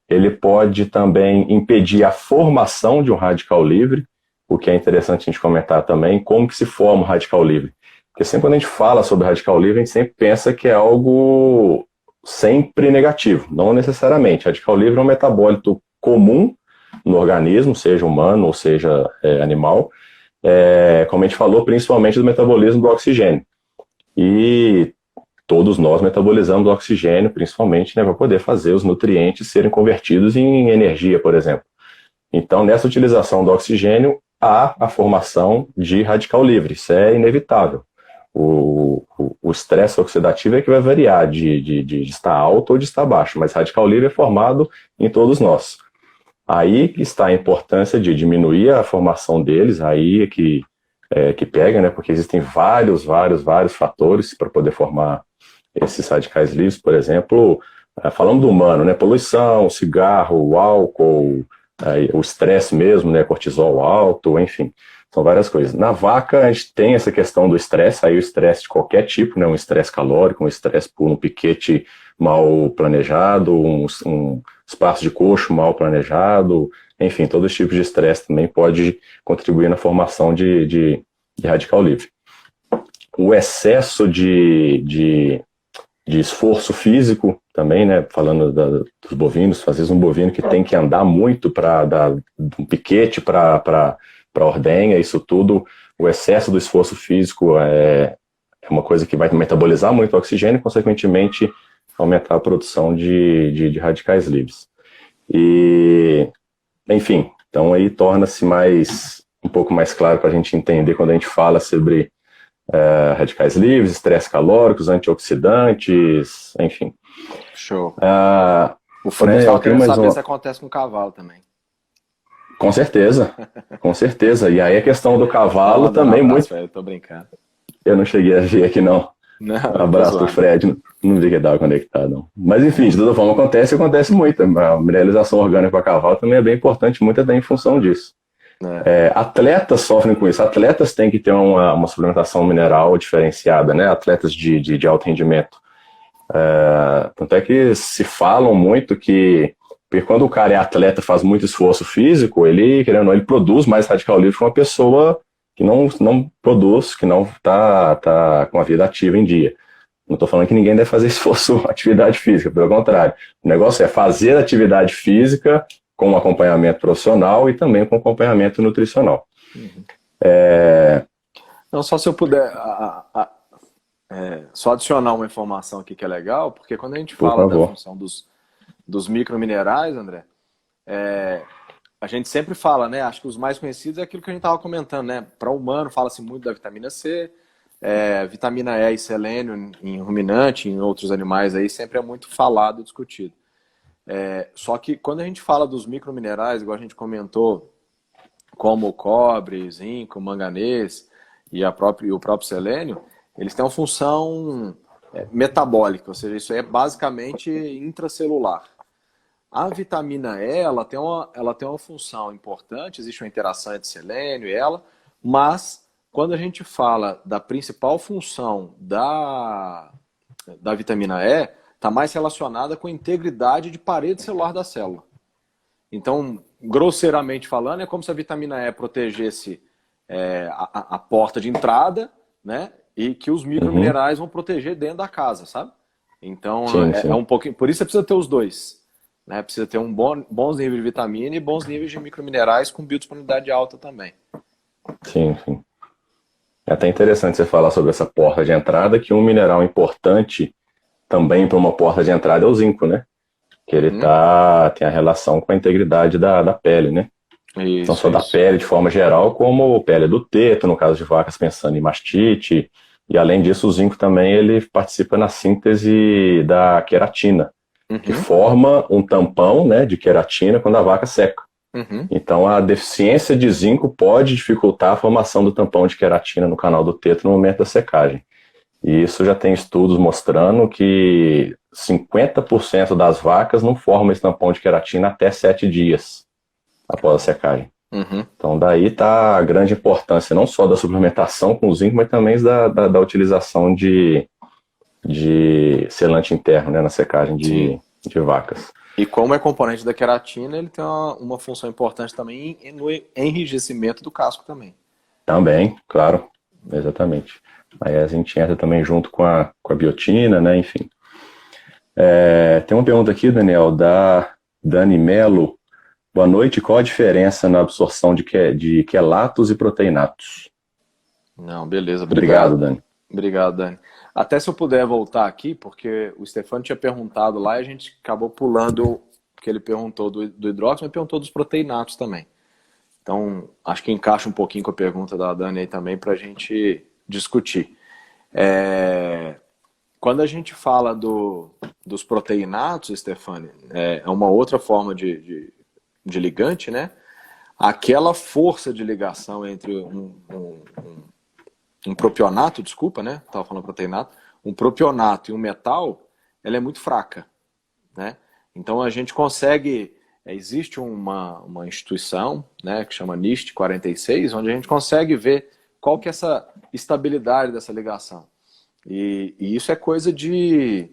A: Ele pode também impedir a formação de um radical livre, o que é interessante a gente comentar também, como que se forma um radical livre. Porque sempre quando a gente fala sobre radical livre, a gente sempre pensa que é algo sempre negativo. Não necessariamente. Radical livre é um metabólito comum no organismo, seja humano ou seja animal, como a gente falou, principalmente do metabolismo do oxigênio. E todos nós metabolizamos o oxigênio, principalmente, né, para poder fazer os nutrientes serem convertidos em energia, por exemplo. Então, nessa utilização do oxigênio, há a formação de radical livre. Isso é inevitável. O estresse oxidativo é que vai variar de estar alto ou de estar baixo, mas radical livre é formado em todos nós. Aí que está a importância de diminuir a formação deles, aí que pega, né? Porque existem vários fatores para poder formar esses radicais livres, por exemplo, falando do humano, né? Poluição, cigarro, o álcool, o estresse mesmo, né? Cortisol alto, enfim, são várias coisas. Na vaca, a gente tem essa questão do estresse, aí o estresse de qualquer tipo, né? Um estresse calórico, um estresse por um piquete mal planejado, um espaço de coxo mal planejado, enfim, todo esse tipo de estresse também pode contribuir na formação de radical livre. O excesso de esforço físico também, né? Falando dos bovinos, às vezes um bovino que tem que andar muito para dar um piquete para ordenha, isso tudo, o excesso do esforço físico é uma coisa que vai metabolizar muito o oxigênio e, consequentemente, aumentar a produção de radicais livres. E, enfim, então aí torna-se um pouco mais claro para a gente entender quando a gente fala sobre radicais livres, estresse calóricos, antioxidantes, enfim.
B: Show. O Fred estava querendo saber se acontece com o cavalo também.
A: Com certeza, com certeza. E aí a questão do cavalo também muito...
B: Fred, eu tô brincando.
A: Eu não cheguei a ver aqui, não.
B: Não,
A: um abraço pro Fred, não vi que estava conectado, não. Mas enfim, de toda forma, acontece muito. A mineralização orgânica para cavalo também é bem importante, muito até em função disso. Atletas sofrem com isso. Atletas têm que ter uma suplementação mineral diferenciada, né? Atletas de alto rendimento. Tanto é que se falam muito que porque quando o cara é atleta, faz muito esforço físico, ele, querendo ou não, ele produz mais radical livre que uma pessoa que não produz, que não está com a vida ativa em dia. Não estou falando que ninguém deve fazer esforço, atividade física, pelo contrário. O negócio é fazer atividade física com acompanhamento profissional e também com acompanhamento nutricional.
B: Uhum. Não, só se eu puder só adicionar uma informação aqui que é legal, porque quando a gente fala da função dos microminerais, André, a gente sempre fala, né? Acho que os mais conhecidos é aquilo que a gente estava comentando, né? Para o humano fala-se muito da vitamina C, vitamina E e selênio em ruminante, em outros animais aí, sempre é muito falado e discutido. Só que quando a gente fala dos microminerais, igual a gente comentou, como o cobre, zinco, manganês e o próprio selênio, eles têm uma função metabólica, ou seja, isso é basicamente intracelular. A vitamina E, ela tem uma função importante, existe uma interação entre selênio e ela, mas quando a gente fala da principal função da vitamina E, está mais relacionada com a integridade de parede celular da célula. Então, grosseiramente falando, é como se a vitamina E protegesse a porta de entrada, né? E que os microminerais vão proteger dentro da casa, sabe? Então, sim. Um pouquinho. Por isso você precisa ter os dois. Né? Precisa ter bons níveis de vitamina e bons níveis de microminerais com biodisponibilidade alta também.
A: Sim, sim. É até interessante você falar sobre essa porta de entrada, que um mineral importante também para uma porta de entrada é o zinco, né? Que ele tem a relação com a integridade da pele, né? Isso, não só da pele de forma geral, como pele do teto, no caso de vacas pensando em mastite. E além disso, o zinco também ele participa na síntese da queratina, que forma um tampão, né, de queratina quando a vaca seca. Então a deficiência de zinco pode dificultar a formação do tampão de queratina no canal do teto no momento da secagem. E isso já tem estudos mostrando que 50% das vacas não formam esse tampão de queratina até 7 dias após a secagem. Então daí está a grande importância não só da suplementação com zinco, mas também da utilização de selante interno, né, na secagem de vacas.
B: E como é componente da queratina, ele tem uma função importante também no enrijecimento do casco também.
A: Também, claro, exatamente. Aí a gente entra também junto com a biotina, né, enfim. Tem uma pergunta aqui, Daniel, da Dani Melo. Boa noite, qual a diferença na absorção de quelatos e proteinatos?
B: Não, beleza,
A: obrigado, Dani.
B: Obrigado, Dani. Até se eu puder voltar aqui, porque o Stefano tinha perguntado lá e a gente acabou pulando, porque ele perguntou do hidróxido, mas perguntou dos proteinatos também. Então, acho que encaixa um pouquinho com a pergunta da Dani aí também para a gente discutir. Quando a gente fala dos proteinatos, Stefani, é uma outra forma de ligante, né? Aquela força de ligação entre um propionato, desculpa, né? Estava falando proteinato. Um propionato e um metal, ela é muito fraca, né? Então a gente consegue... existe uma instituição, né, que chama NIST 46, onde a gente consegue ver qual que é essa estabilidade dessa ligação. E isso é coisa de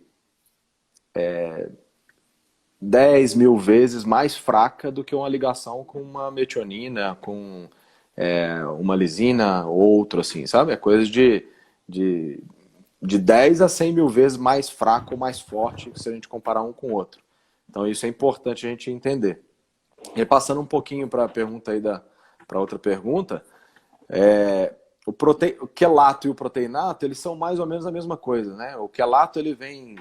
B: 10 mil vezes mais fraca do que uma ligação com uma metionina, com uma lisina ou outro, assim, sabe? É coisa de 10 a 100 mil vezes mais fraco ou mais forte se a gente comparar um com o outro. Então isso é importante a gente entender. E passando um pouquinho para a pergunta aí para outra pergunta, o quelato e o proteinato, eles são mais ou menos a mesma coisa, né? O quelato, ele vem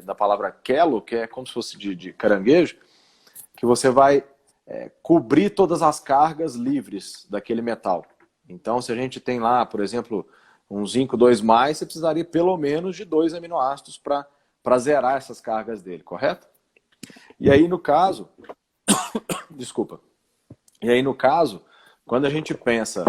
B: da palavra quelo, que é como se fosse de caranguejo, que você vai cobrir todas as cargas livres daquele metal. Então, se a gente tem lá, por exemplo, um zinco 2+, você precisaria pelo menos de 2 aminoácidos para zerar essas cargas dele, correto? E aí, no caso... Desculpa. E aí, no caso, quando a gente pensa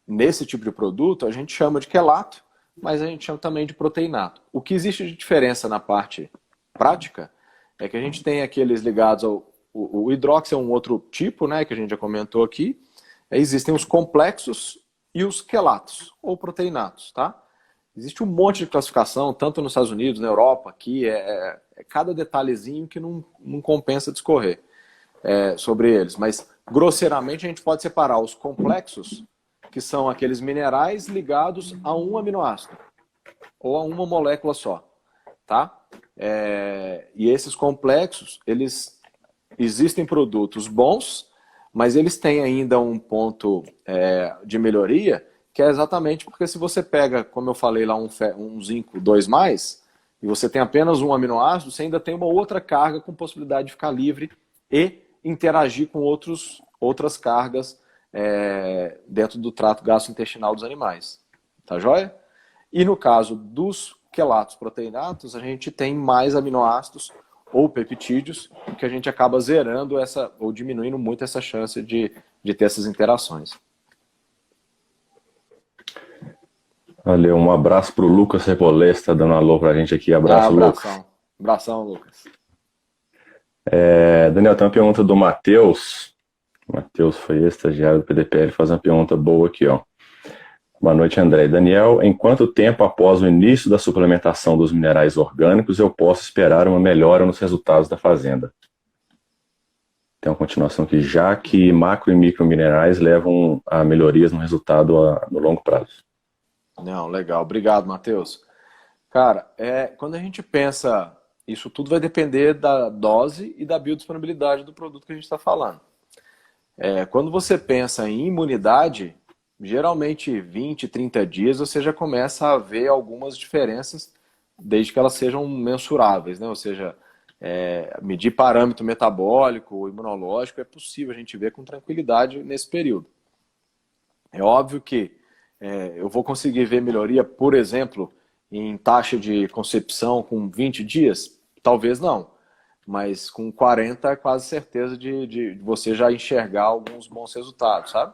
B: nesse tipo de produto, a gente chama de quelato, mas a gente chama também de proteinato. O que existe de diferença na parte prática é que a gente tem aqueles ligados ao... O hidróxido é um outro tipo, né, que a gente já comentou aqui. Existem os complexos e os quelatos, ou proteinatos, tá? Existe um monte de classificação, tanto nos Estados Unidos, na Europa, aqui, cada detalhezinho que não compensa discorrer sobre eles. Mas, grosseiramente, a gente pode separar os complexos, que são aqueles minerais ligados a um aminoácido, ou a uma molécula só, tá? E esses complexos, eles existem produtos bons, mas eles têm ainda um ponto de melhoria, que é exatamente porque se você pega, como eu falei lá, um zinco 2+, e você tem apenas um aminoácido, você ainda tem uma outra carga com possibilidade de ficar livre e interagir com outras cargas dentro do trato gastrointestinal dos animais. Tá joia? E no caso dos quelatos proteinatos, a gente tem mais aminoácidos ou peptídeos, que a gente acaba zerando ou diminuindo muito essa chance de ter essas interações.
A: Valeu, um abraço pro Lucas Rebolés, tá dando um alô pra gente aqui. Abraço, Lucas.
B: Abração, Lucas.
A: Daniel, tem uma pergunta do Matheus. Matheus foi estagiário do PDPL, faz uma pergunta boa aqui, ó. Boa noite, André. Daniel, em quanto tempo após o início da suplementação dos minerais orgânicos eu posso esperar uma melhora nos resultados da fazenda? Tem uma continuação aqui, já que macro e micro minerais levam a melhorias no resultado no longo prazo.
B: Não, legal. Obrigado, Matheus. Cara, quando a gente pensa, isso tudo vai depender da dose e da biodisponibilidade do produto que a gente está falando. Quando você pensa em imunidade, geralmente 20, 30 dias você já começa a ver algumas diferenças, desde que elas sejam mensuráveis, né? Ou seja, medir parâmetro metabólico ou imunológico é possível a gente ver com tranquilidade nesse período. É óbvio que eu vou conseguir ver melhoria, por exemplo, em taxa de concepção com 20 dias? Talvez não, mas com 40 é quase certeza de você já enxergar alguns bons resultados, sabe?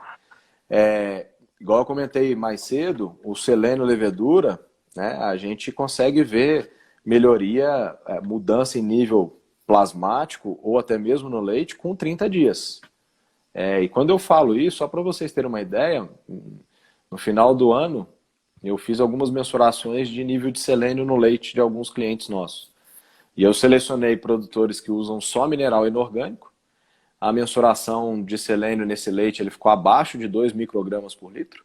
B: Igual eu comentei mais cedo, o selênio levedura, né, a gente consegue ver melhoria, mudança em nível plasmático ou até mesmo no leite com 30 dias. E quando eu falo isso, só para vocês terem uma ideia, no final do ano eu fiz algumas mensurações de nível de selênio no leite de alguns clientes nossos. E eu selecionei produtores que usam só mineral inorgânico. A mensuração de selênio nesse leite ele ficou abaixo de 2 microgramas por litro.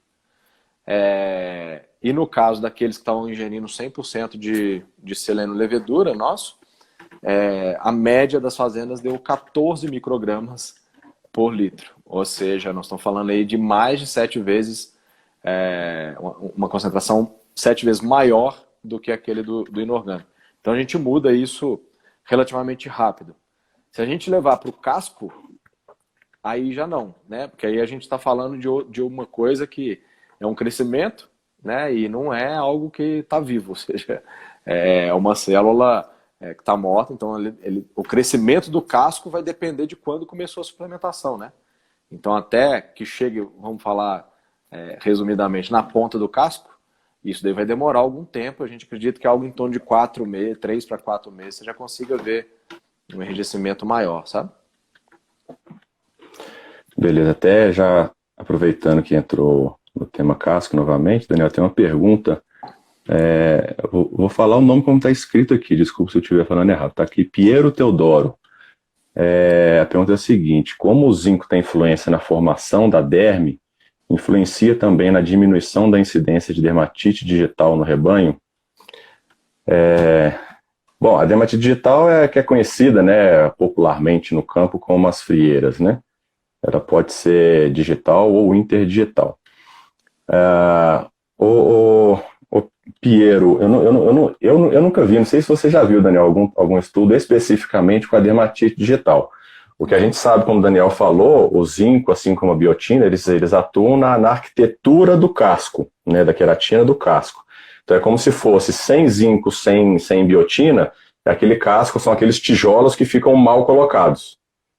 B: E no caso daqueles que estavam ingerindo 100% de selênio levedura nosso, a média das fazendas deu 14 microgramas por litro. Ou seja, nós estamos falando aí de mais de 7 vezes, uma concentração 7 vezes maior do que aquele do inorgânico. Então a gente muda isso relativamente rápido. Se a gente levar para o casco, aí já não, né? Porque aí a gente está falando de uma coisa que é um crescimento né? E não é algo que está vivo, ou seja, é uma célula que está morta, então o crescimento do casco vai depender de quando começou a suplementação, né? Então até que chegue, vamos falar resumidamente, na ponta do casco, isso daí vai demorar algum tempo, a gente acredita que é algo em torno de 4 meses, 3 para 4 meses, você já consiga ver um enrijecimento maior, sabe?
A: Beleza, até já aproveitando que entrou no tema casco novamente, Daniel, tem uma pergunta. Vou falar o nome como está escrito aqui, desculpa se eu estiver falando errado. Está aqui, Piero Teodoro. A pergunta é a seguinte: como o zinco tem influência na formação da derme, influencia também na diminuição da incidência de dermatite digital no rebanho? Bom, a dermatite digital que é conhecida, né, popularmente no campo como as frieiras, né? Ela pode ser digital ou interdigital. O Piero, eu nunca vi, não sei se você já viu, Daniel, algum estudo especificamente com a dermatite digital. O que a gente sabe, como o Daniel falou, o zinco, assim como a biotina, eles atuam na arquitetura do casco, né, da queratina do casco. Então é como se fosse sem zinco, sem biotina, aquele casco são aqueles tijolos que ficam mal colocados.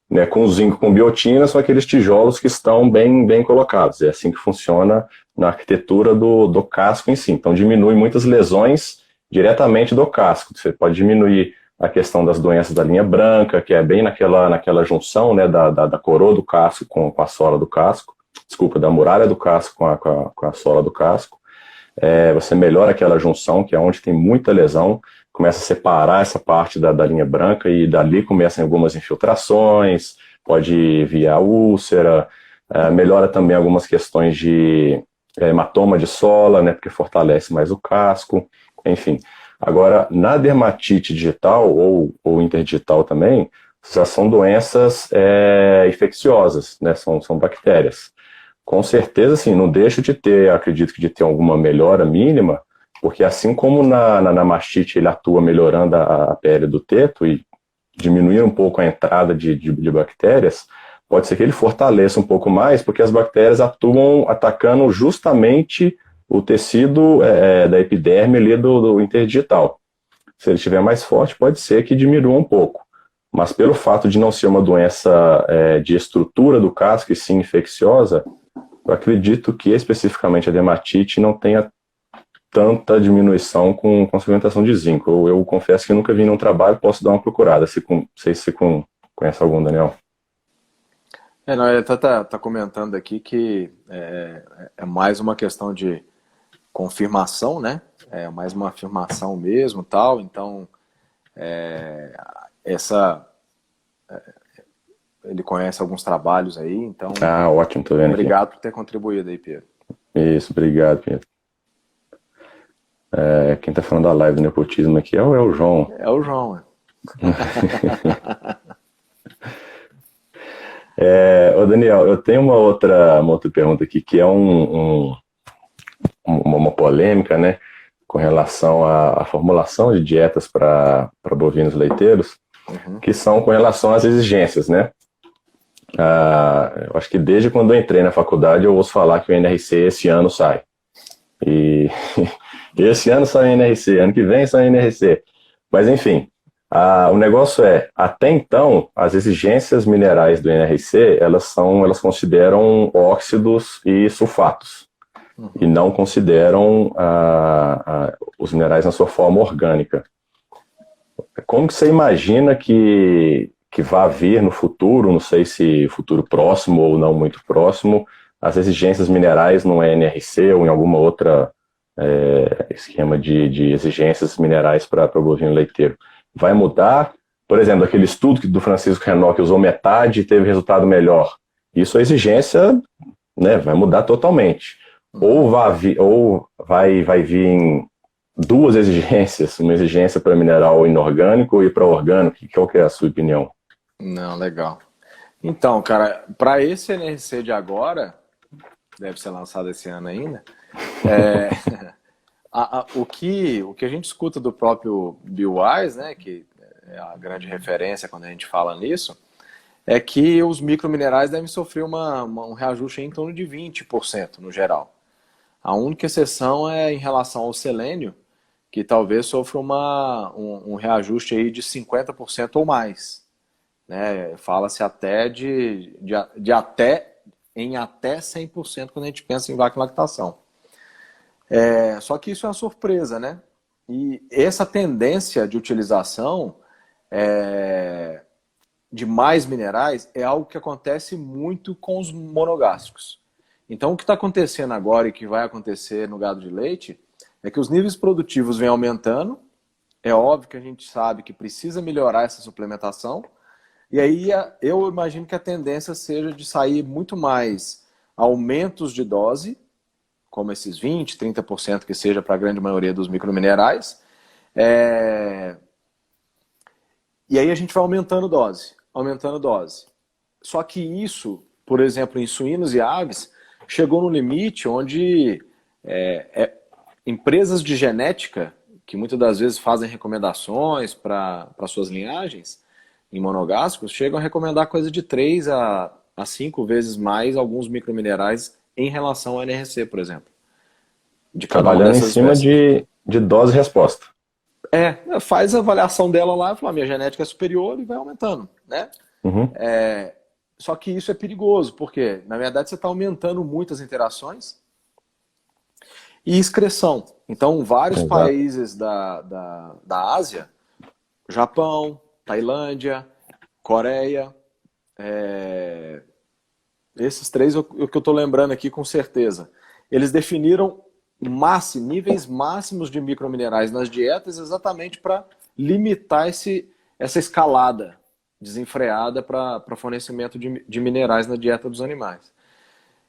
A: Né, com zinco, com biotina, são aqueles tijolos que estão bem colocados. É assim que funciona na arquitetura do casco em si. Então diminui muitas lesões diretamente do casco. Você pode diminuir a questão das doenças da linha branca, que é bem naquela junção, né, da coroa do casco com a sola do casco, desculpa, da muralha do casco com a sola do casco. Você melhora aquela junção, que é onde tem muita lesão, começa a separar essa parte da linha branca e dali começam algumas infiltrações, pode vir a úlcera, melhora também algumas questões de hematoma de sola, né, porque fortalece mais o casco, enfim. Agora, na dermatite digital ou interdigital também, já são doenças infecciosas, né, são bactérias. Com certeza, sim, não deixa de ter, acredito que de ter alguma melhora mínima, porque assim como na mastite ele atua melhorando a pele do teto e diminuir um pouco a entrada de bactérias, pode ser que ele fortaleça um pouco mais, porque as bactérias atuam atacando justamente o tecido da epiderme ali do interdigital. Se ele estiver mais forte, pode ser que diminua um pouco. Mas pelo fato de não ser uma doença de estrutura do casco e sim infecciosa, eu acredito que especificamente a dermatite não tenha tanta diminuição com suplementação de zinco. Eu confesso que nunca vi num trabalho, posso dar uma procurada. Não sei se você conhece algum, Daniel.
B: Não, ele tá comentando aqui que é mais uma questão de confirmação, né? É mais uma afirmação mesmo, tal. Então, ele conhece alguns trabalhos aí, então...
A: Ótimo, tô vendo
B: obrigado
A: aqui.
B: por ter contribuído aí, Pedro.
A: Isso, obrigado, Pedro. Quem tá falando da live do nepotismo aqui é o João.
B: É o João,
A: Ô Daniel, eu tenho uma outra pergunta aqui, que é uma polêmica, né, com relação à formulação de dietas para bovinos leiteiros, que são com relação às exigências, né? Eu acho que desde quando eu entrei na faculdade eu ouço falar que o NRC esse ano sai. E esse ano sai o NRC, ano que vem sai o NRC. Mas enfim, o negócio até então, as exigências minerais do NRC, elas consideram óxidos e sulfatos. E não consideram os minerais na sua forma orgânica. Como que você imagina que vai vir no futuro, não sei se futuro próximo ou não muito próximo, as exigências minerais no NRC ou em alguma outra esquema de exigências minerais para o bovino leiteiro? Vai mudar? Por exemplo, aquele estudo do Francisco Renó que usou metade e teve resultado melhor. Isso a exigência, né, vai mudar totalmente. Ou vai vir em duas exigências, uma exigência para mineral inorgânico e para orgânico. Qual que é a sua opinião?
B: Não, legal. Então, cara, para esse NRC de agora, deve ser lançado esse ano ainda, o que a gente escuta do próprio Bill Wise, né, que é a grande referência quando a gente fala nisso, é que os microminerais devem sofrer um reajuste em torno de 20% no geral. A única exceção é em relação ao selênio, que talvez sofra um reajuste aí de 50% ou mais, né? Fala-se até em até 100% quando a gente pensa em vaca e lactação. Só que isso é uma surpresa, né? E essa tendência de utilização de mais minerais é algo que acontece muito com os monogástricos. Então, o que está acontecendo agora e que vai acontecer no gado de leite é que os níveis produtivos vêm aumentando. É óbvio que a gente sabe que precisa melhorar essa suplementação. E aí eu imagino que a tendência seja de sair muito mais aumentos de dose, como esses 20%, 30% que seja para a grande maioria dos microminerais. E aí a gente vai aumentando dose. Só que isso, por exemplo, em suínos e aves, chegou no limite onde empresas de genética, que muitas das vezes fazem recomendações para suas linhagens, em monogástricos, chegam a recomendar coisa de 3 a 5 vezes mais alguns microminerais em relação ao NRC, por exemplo. De cada uma
A: Trabalhando em
B: dessas
A: cima
B: espécies.
A: de dose e resposta.
B: Faz a avaliação dela lá e fala, minha genética é superior e vai aumentando, né?
A: Uhum.
B: Só que isso é perigoso, porque, na verdade, você está aumentando muitas interações e excreção. Então, vários
A: Exato.
B: países da Ásia, Japão, Tailândia, Coreia, esses três, o que eu estou lembrando aqui com certeza, eles definiram níveis máximos de microminerais nas dietas exatamente para limitar essa escalada desenfreada para fornecimento de minerais na dieta dos animais.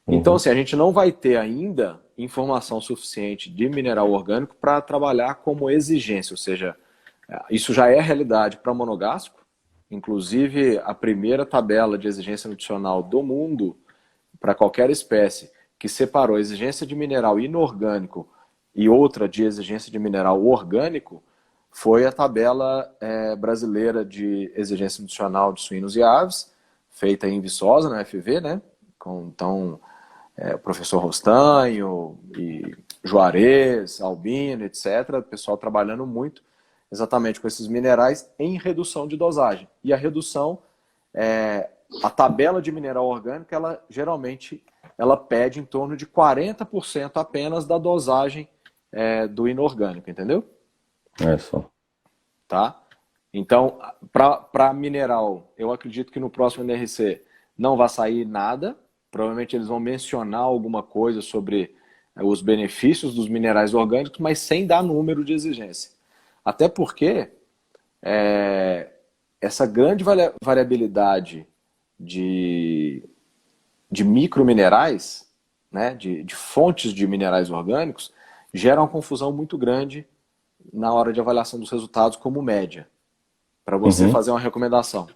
B: Então, assim, a gente não vai ter ainda informação suficiente de mineral orgânico para trabalhar como exigência, ou seja, isso já é realidade para monogástrico. Inclusive, a primeira tabela de exigência nutricional do mundo para qualquer espécie que separou a exigência de mineral inorgânico e outra de exigência de mineral orgânico foi a tabela brasileira de exigência nutricional de suínos e aves, feita em Viçosa, na UFV, né? Então, o professor Rostanho, e Juarez, Albino, etc. O pessoal trabalhando muito exatamente com esses minerais em redução de dosagem. E a redução, a tabela de mineral orgânico, ela geralmente pede em torno de 40% apenas da dosagem do inorgânico, entendeu?
A: É só.
B: Tá? Então, para mineral, eu acredito que no próximo NRC não vai sair nada. Provavelmente eles vão mencionar alguma coisa sobre os benefícios dos minerais orgânicos, mas sem dar número de exigência. Até porque essa grande variabilidade de microminerais, né, de fontes de minerais orgânicos, gera uma confusão muito grande na hora de avaliação dos resultados como média, para você fazer uma recomendação.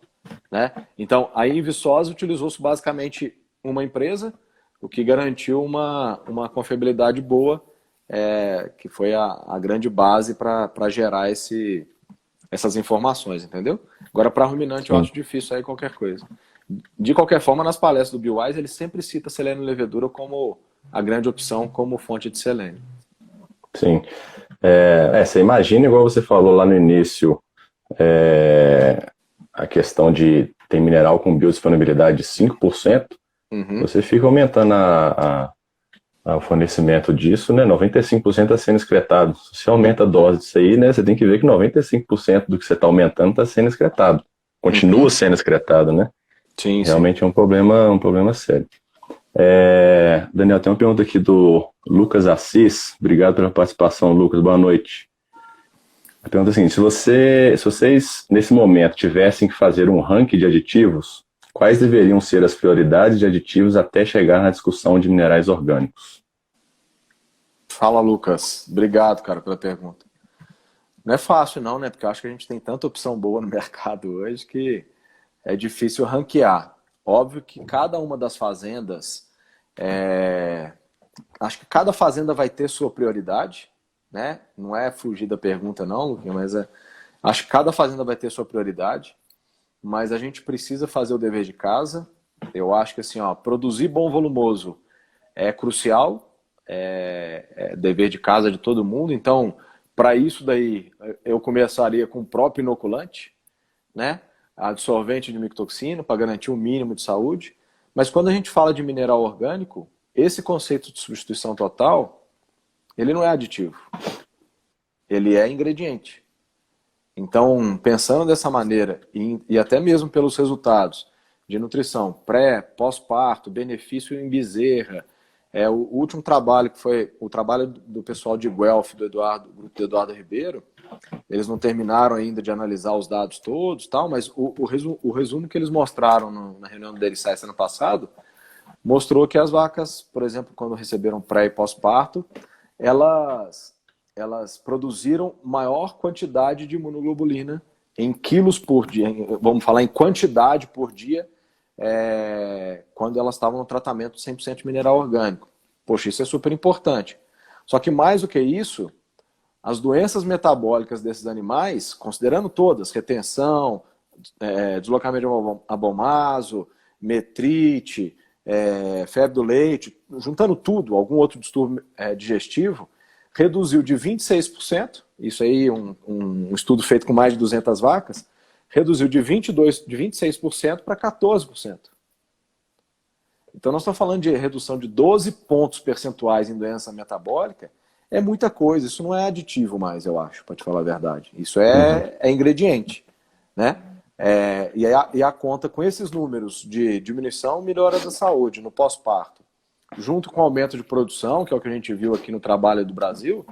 B: Né? Então, aí em Viçosa utilizou-se basicamente uma empresa, o que garantiu uma confiabilidade boa, que foi a grande base para gerar essas informações, entendeu? Agora, para ruminante, eu acho difícil aí qualquer coisa. De qualquer forma, nas palestras do BioWise, ele sempre cita selênio e levedura como a grande opção, como fonte de selênio.
A: Sim. Você imagina, igual você falou lá no início, a questão de ter mineral com biodisponibilidade de 5%, você fica aumentando o fornecimento disso, né? 95% está sendo excretado. Se você aumenta a dose disso aí, né? Você tem que ver que 95% do que você está aumentando está sendo excretado. Continua sendo excretado, né?
B: Sim,
A: realmente é um problema sério. Daniel, tem uma pergunta aqui do Lucas Assis. Obrigado pela participação, Lucas. Boa noite. A pergunta é a seguinte: se vocês, nesse momento, tivessem que fazer um ranking de aditivos, quais deveriam ser as prioridades de aditivos até chegar na discussão de minerais orgânicos?
B: Fala, Lucas. Obrigado, cara, pela pergunta. Não é fácil, não, né? Porque eu acho que a gente tem tanta opção boa no mercado hoje que é difícil ranquear. Óbvio que cada uma das fazendas, acho que cada fazenda vai ter sua prioridade, né? Não é fugir da pergunta, não, Luquinha, mas acho que cada fazenda vai ter sua prioridade, mas a gente precisa fazer o dever de casa. Eu acho que assim, produzir bom volumoso é crucial. é dever de casa de todo mundo. Então, para isso daí, eu começaria com o próprio inoculante, né? Absorvente de micotoxina, para garantir um mínimo de saúde. Mas quando a gente fala de mineral orgânico, esse conceito de substituição total, ele não é aditivo. Ele é ingrediente. Então, pensando dessa maneira, e até mesmo pelos resultados de nutrição pré, pós-parto, benefício em bezerra, o último trabalho, que foi o trabalho do pessoal de Guelph, do grupo do Eduardo Ribeiro, eles não terminaram ainda de analisar os dados todos, tal, mas o resumo que eles mostraram na reunião do Daily Science ano passado, mostrou que as vacas, por exemplo, quando receberam pré e pós-parto, elas produziram maior quantidade de imunoglobulina em quilos por dia, vamos falar em quantidade por dia, quando elas estavam no tratamento 100% mineral orgânico. Poxa, isso é super importante. Só que mais do que isso, as doenças metabólicas desses animais, considerando todas, retenção, deslocamento de abomaso, metrite, febre do leite, juntando tudo, algum outro distúrbio digestivo, reduziu de 26%, isso aí um estudo feito com mais de 200 vacas, reduziu de 26% para 14%. Então nós estamos falando de redução de 12 pontos percentuais em doença metabólica, é muita coisa, isso não é aditivo mais, eu acho, para te falar a verdade. Isso é ingrediente, né? E a conta com esses números de diminuição, melhora da saúde no pós-parto, junto com o aumento de produção, que é o que a gente viu aqui no trabalho do Brasil,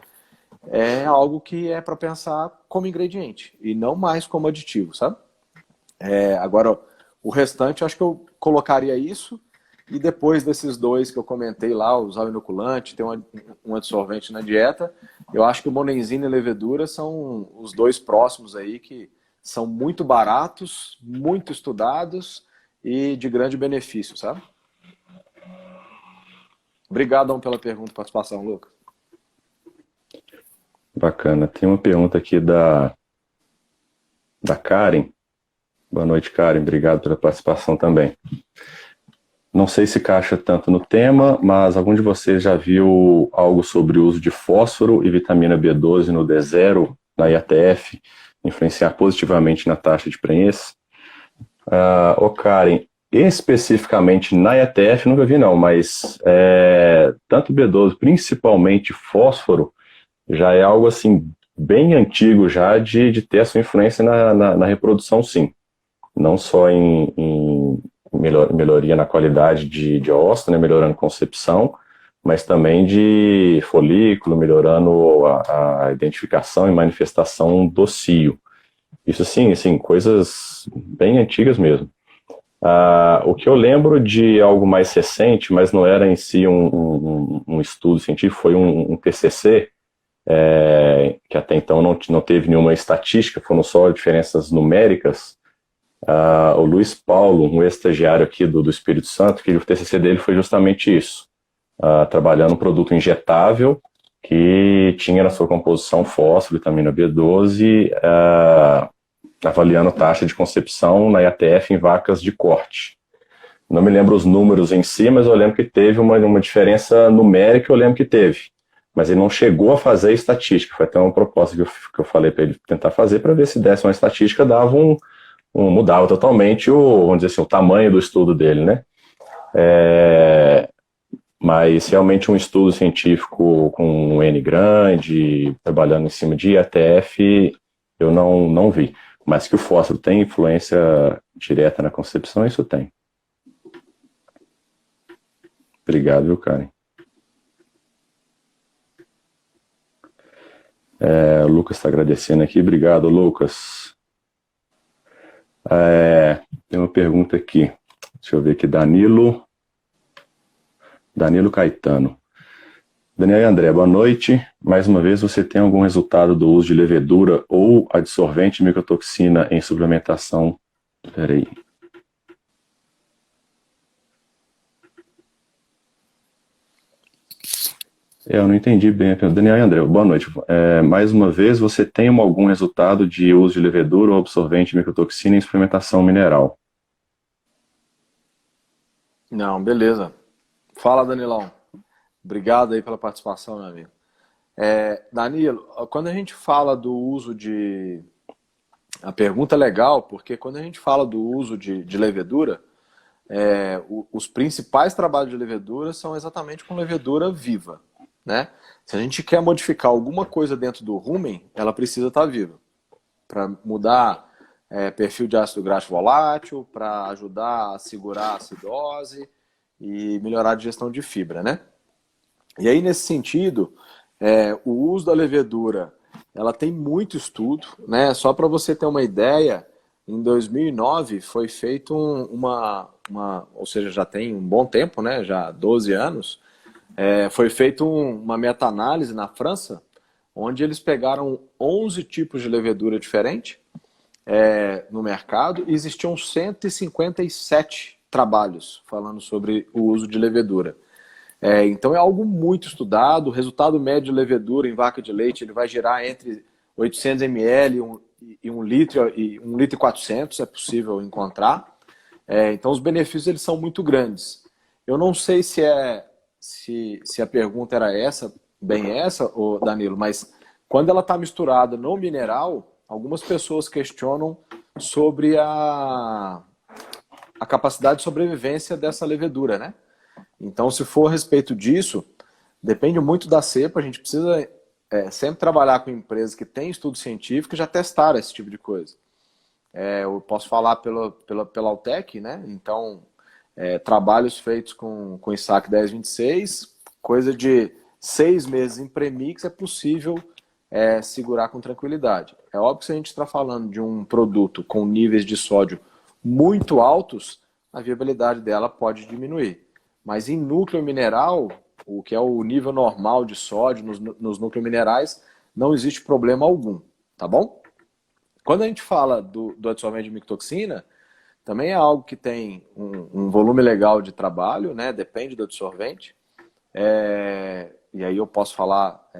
B: é algo que é para pensar como ingrediente e não mais como aditivo, sabe? Agora, o restante, eu acho que eu colocaria isso e depois desses dois que eu comentei lá, usar o inoculante, ter um adsorvente na dieta, eu acho que o monenzima e levedura são os dois próximos aí que são muito baratos, muito estudados e de grande benefício, sabe? Obrigadão pela pergunta e participação, Lucas.
A: Bacana. Tem uma pergunta aqui da Karen. Boa noite, Karen. Obrigado pela participação também. Não sei se caixa tanto no tema, mas algum de vocês já viu algo sobre o uso de fósforo e vitamina B12 no D0, na IATF, influenciar positivamente na taxa de prenhez? Karen, especificamente na IATF nunca vi não, mas tanto B12, principalmente fósforo, já é algo assim bem antigo já de ter a sua influência na reprodução, sim. Não só em melhoria na qualidade de ósseo, né, melhorando a concepção, mas também de folículo, melhorando a identificação e manifestação do cio. Isso sim, coisas bem antigas mesmo. O que eu lembro de algo mais recente, mas não era em si um estudo científico, foi um TCC, que até então não teve nenhuma estatística, foram só diferenças numéricas. O Luiz Paulo, um ex-estagiário aqui do Espírito Santo, que o TCC dele foi justamente isso, trabalhando um produto injetável que tinha na sua composição fósforo, vitamina B12, avaliando taxa de concepção na IATF em vacas de corte. Não me lembro os números em si, mas eu lembro que teve uma diferença numérica, eu lembro que teve. Mas ele não chegou a fazer estatística, foi até uma proposta que eu falei para ele tentar fazer, para ver se desse uma estatística, dava mudava totalmente vamos dizer assim, o tamanho do estudo dele, né? Mas realmente um estudo científico com um N grande, trabalhando em cima de IATF, eu não vi. Mas que o fósforo tem influência direta na concepção, isso tem. Obrigado, viu, Karen? O Lucas está agradecendo aqui. Obrigado, Lucas. Tem uma pergunta aqui. Deixa eu ver aqui. Danilo Caetano. Daniel e André, boa noite. Mais uma vez, você tem algum resultado do uso de levedura ou adsorvente de micotoxina em suplementação? Peraí. Eu não entendi bem a pergunta. Daniel e André, boa noite. Mais uma vez, você tem algum resultado de uso de levedura ou absorvente de micotoxina em suplementação mineral?
B: Não, beleza. Fala, Danilão. Obrigado aí pela participação, meu amigo. Danilo, quando a gente fala do uso de... A pergunta é legal, porque quando a gente fala do uso de levedura, os principais trabalhos de levedura são exatamente com levedura viva, né? Se a gente quer modificar alguma coisa dentro do rumen, ela precisa estar viva. Para mudar perfil de ácido graxo volátil, para ajudar a segurar a acidose e melhorar a digestão de fibra, né? E aí, nesse sentido, o uso da levedura, ela tem muito estudo, né? Só para você ter uma ideia, em 2009 foi feito ou seja, já tem um bom tempo, né? Já 12 anos, foi feito uma meta-análise na França, onde eles pegaram 11 tipos de levedura diferentes no mercado e existiam 157 trabalhos falando sobre o uso de levedura. Então é algo muito estudado. O resultado médio de levedura em vaca de leite ele vai girar entre 800 ml e 1 litro e 1 litro e 400, é possível encontrar. Então os benefícios eles são muito grandes. Eu não sei se a pergunta era bem essa, Danilo, mas quando ela está misturada no mineral, algumas pessoas questionam sobre a capacidade de sobrevivência dessa levedura, né? Então, se for a respeito disso, depende muito da cepa. A gente precisa sempre trabalhar com empresas que têm estudo científico e já testaram esse tipo de coisa. Eu posso falar pela Altec, né? Então, trabalhos feitos com ISAC 1026, coisa de 6 meses em premix é possível segurar com tranquilidade. É óbvio que se a gente está falando de um produto com níveis de sódio muito altos, a viabilidade dela pode diminuir. Mas em núcleo mineral, o que é o nível normal de sódio nos núcleos minerais, não existe problema algum, tá bom? Quando a gente fala do adsorvente de micotoxina, também é algo que tem um volume legal de trabalho, né? Depende do adsorvente. E aí eu posso falar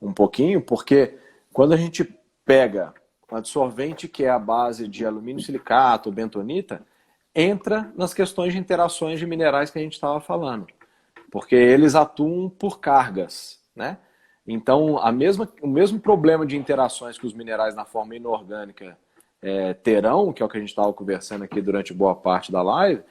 B: um pouquinho, porque quando a gente pega um adsorvente que é a base de alumínio silicato, bentonita, entra nas questões de interações de minerais que a gente estava falando. Porque eles atuam por cargas, né? Então, o mesmo problema de interações que os minerais na forma inorgânica terão, que é o que a gente estava conversando aqui durante boa parte da live,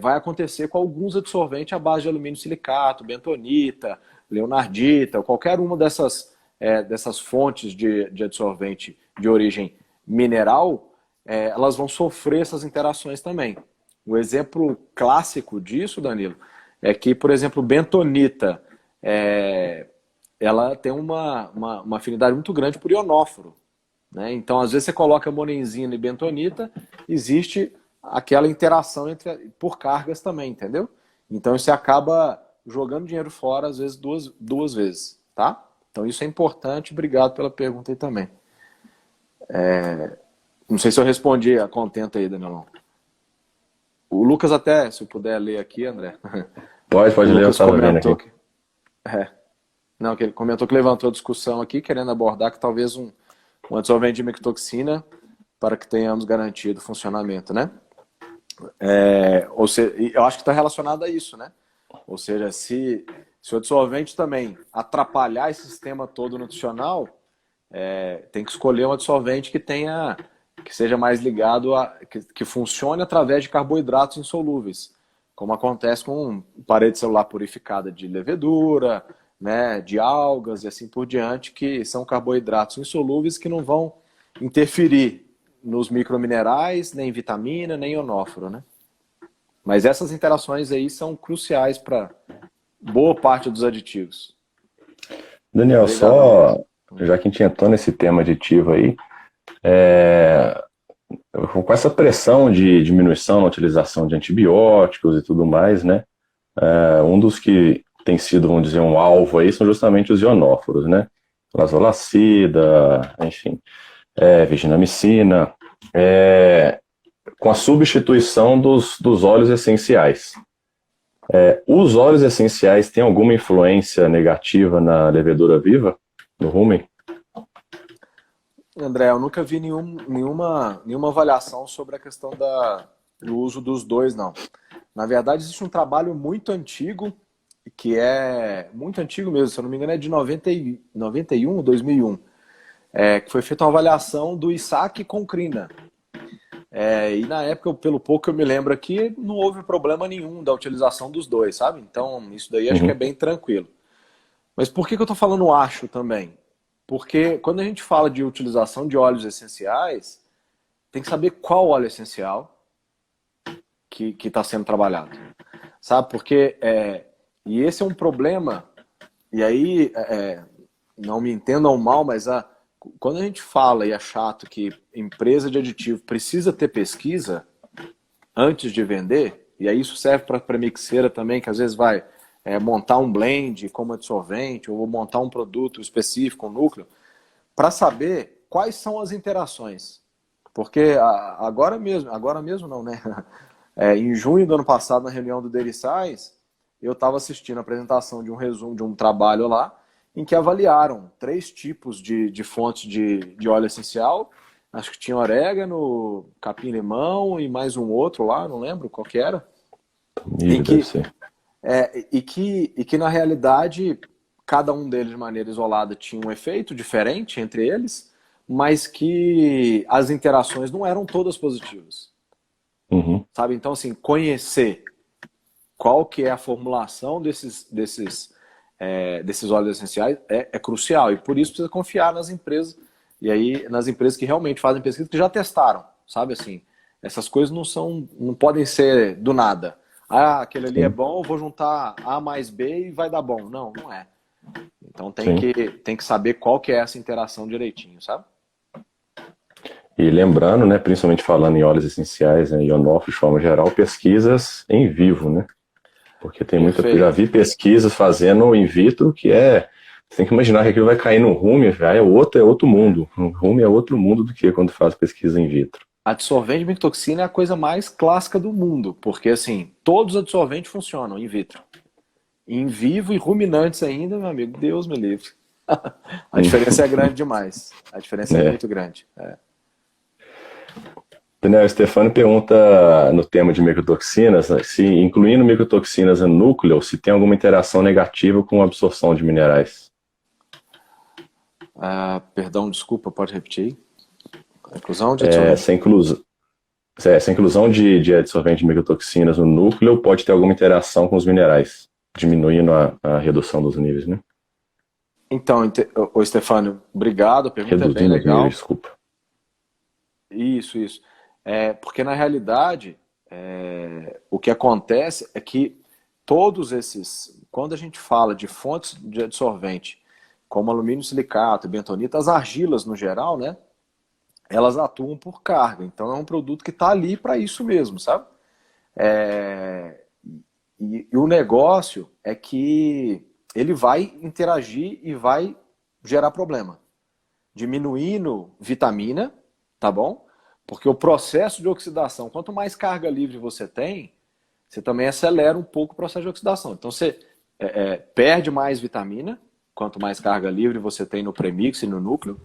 B: vai acontecer com alguns adsorventes à base de alumínio silicato, bentonita, leonardita, ou qualquer uma dessas fontes de adsorvente de origem mineral, elas vão sofrer essas interações também. O exemplo clássico disso, Danilo, é que, por exemplo, bentonita, ela tem uma afinidade muito grande por ionóforo, né? Então, às vezes você coloca monenzina e bentonita, existe aquela interação por cargas também, entendeu? Então, você acaba jogando dinheiro fora, às vezes, duas vezes, tá? Então, isso é importante. Obrigado pela pergunta aí também. Não sei se eu respondi a contento aí, Danilão. O Lucas até, se eu puder ler aqui, André.
A: Pode ler, eu estava vendo aqui.
B: Não, que ele comentou que levantou a discussão aqui, querendo abordar que talvez um adsorvente de micotoxina para que tenhamos garantido o funcionamento, né? Ou seja, eu acho que está relacionado a isso, né? Ou seja, se o adsorvente também atrapalhar esse sistema todo nutricional, tem que escolher um adsorvente que seja mais ligado que funcione através de carboidratos insolúveis, como acontece com parede celular purificada de levedura, né, de algas e assim por diante, que são carboidratos insolúveis que não vão interferir nos microminerais, nem vitamina, nem ionóforo, né? Mas essas interações aí são cruciais para boa parte dos aditivos.
A: Daniel, obrigado, só já que a gente entrou nesse tema aditivo aí, com essa pressão de diminuição na utilização de antibióticos e tudo mais, né? Um dos que tem sido, vamos dizer, um alvo aí são justamente os ionóforos, né? Lazolacida, enfim, virginamicina, com a substituição dos óleos essenciais. Os óleos essenciais têm alguma influência negativa na levedura viva, no rumen?
B: André, eu nunca vi nenhuma avaliação sobre a questão do uso dos dois, não. Na verdade, existe um trabalho muito antigo que é muito antigo mesmo, se eu não me engano é de 91, 2001, que foi feita uma avaliação do Isaac com crina. E na época, pelo pouco que eu me lembro aqui, não houve problema nenhum da utilização dos dois, sabe? Então, isso daí acho que é bem tranquilo. Mas por que eu estou falando acho também? Porque quando a gente fala de utilização de óleos essenciais, tem que saber qual óleo essencial que está sendo trabalhado. Sabe? Porque, e esse é um problema, e aí, não me entendam mal, mas quando a gente fala, e é chato, que empresa de aditivo precisa ter pesquisa antes de vender, e aí isso serve para mixeira também, que às vezes vai montar um blend como adsorvente, ou montar um produto específico, um núcleo, para saber quais são as interações. Porque agora mesmo não, né? Em junho do ano passado, na reunião do Derissais, eu estava assistindo a apresentação de um resumo de um trabalho lá, em que avaliaram 3 tipos de fontes de óleo essencial. Acho que tinha orégano, capim-limão e mais um outro lá, não lembro qual que era. E que na realidade cada um deles de maneira isolada tinha um efeito diferente entre eles, mas que as interações não eram todas positivas. Sabe? Então, assim, conhecer qual que é a formulação desses óleos essenciais é crucial, e por isso precisa confiar nas empresas, e aí nas empresas que realmente fazem pesquisa, que já testaram, sabe? Assim, essas coisas não podem ser do nada. Aquele ali é bom, eu vou juntar A mais B e vai dar bom. Não é. Então tem que saber qual que é essa interação direitinho, sabe?
A: E lembrando, né, principalmente falando em óleos essenciais, né, ionófilos de forma geral, pesquisas em vivo, né? Porque tem já vi pesquisas fazendo in vitro que você tem que imaginar que aquilo vai cair no rume, é outro mundo. O rume é outro mundo do que quando faz pesquisa in vitro.
B: Adsorvente de micotoxina é a coisa mais clássica do mundo, porque assim, todos os adsorventes funcionam in vitro. Em vivo e ruminantes ainda, meu amigo, Deus me livre. A diferença é grande demais. A diferença é muito grande.
A: Daniel Stefano pergunta no tema de micotoxinas, se incluindo micotoxinas no núcleo, se tem alguma interação negativa com a absorção de minerais.
B: Perdão, desculpa, pode repetir? A inclusão de adsorvente.
A: Essa inclusão de adsorvente de micotoxinas no núcleo pode ter alguma interação com os minerais, diminuindo a redução dos níveis, né?
B: Então, Stefano, obrigado, a pergunta é bem legal.
A: Níveis, desculpa.
B: Isso. Porque na realidade, o que acontece é que todos esses, quando a gente fala de fontes de adsorvente, como alumínio silicato, bentonita, as argilas no geral, né? Elas atuam por carga. Então é um produto que está ali para isso mesmo, sabe? E o negócio é que ele vai interagir e vai gerar problema. Diminuindo vitamina, tá bom? Porque o processo de oxidação, quanto mais carga livre você tem, você também acelera um pouco o processo de oxidação. Então você perde mais vitamina, quanto mais carga livre você tem no premix e no núcleo.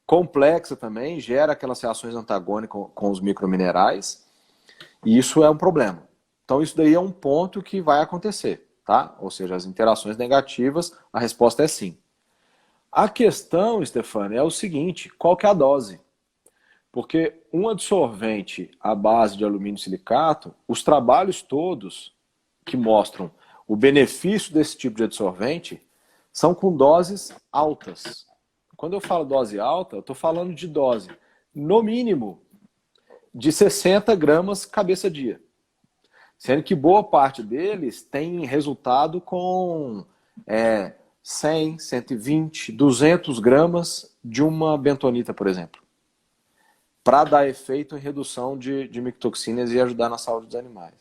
B: Complexa também, gera aquelas reações antagônicas com os microminerais, e isso é um problema. Então isso daí é um ponto que vai acontecer, tá? Ou seja, as interações negativas, a resposta é sim. A questão, Stefano, é o seguinte, qual que é a dose? Porque um adsorvente à base de alumínio silicato, os trabalhos todos que mostram o benefício desse tipo de adsorvente são com doses altas. Quando eu falo dose alta, eu estou falando de dose, no mínimo, de 60 gramas cabeça dia. Sendo que boa parte deles tem resultado com 100, 120, 200 gramas de uma bentonita, por exemplo. Para dar efeito em redução de micotoxinas e ajudar na saúde dos animais.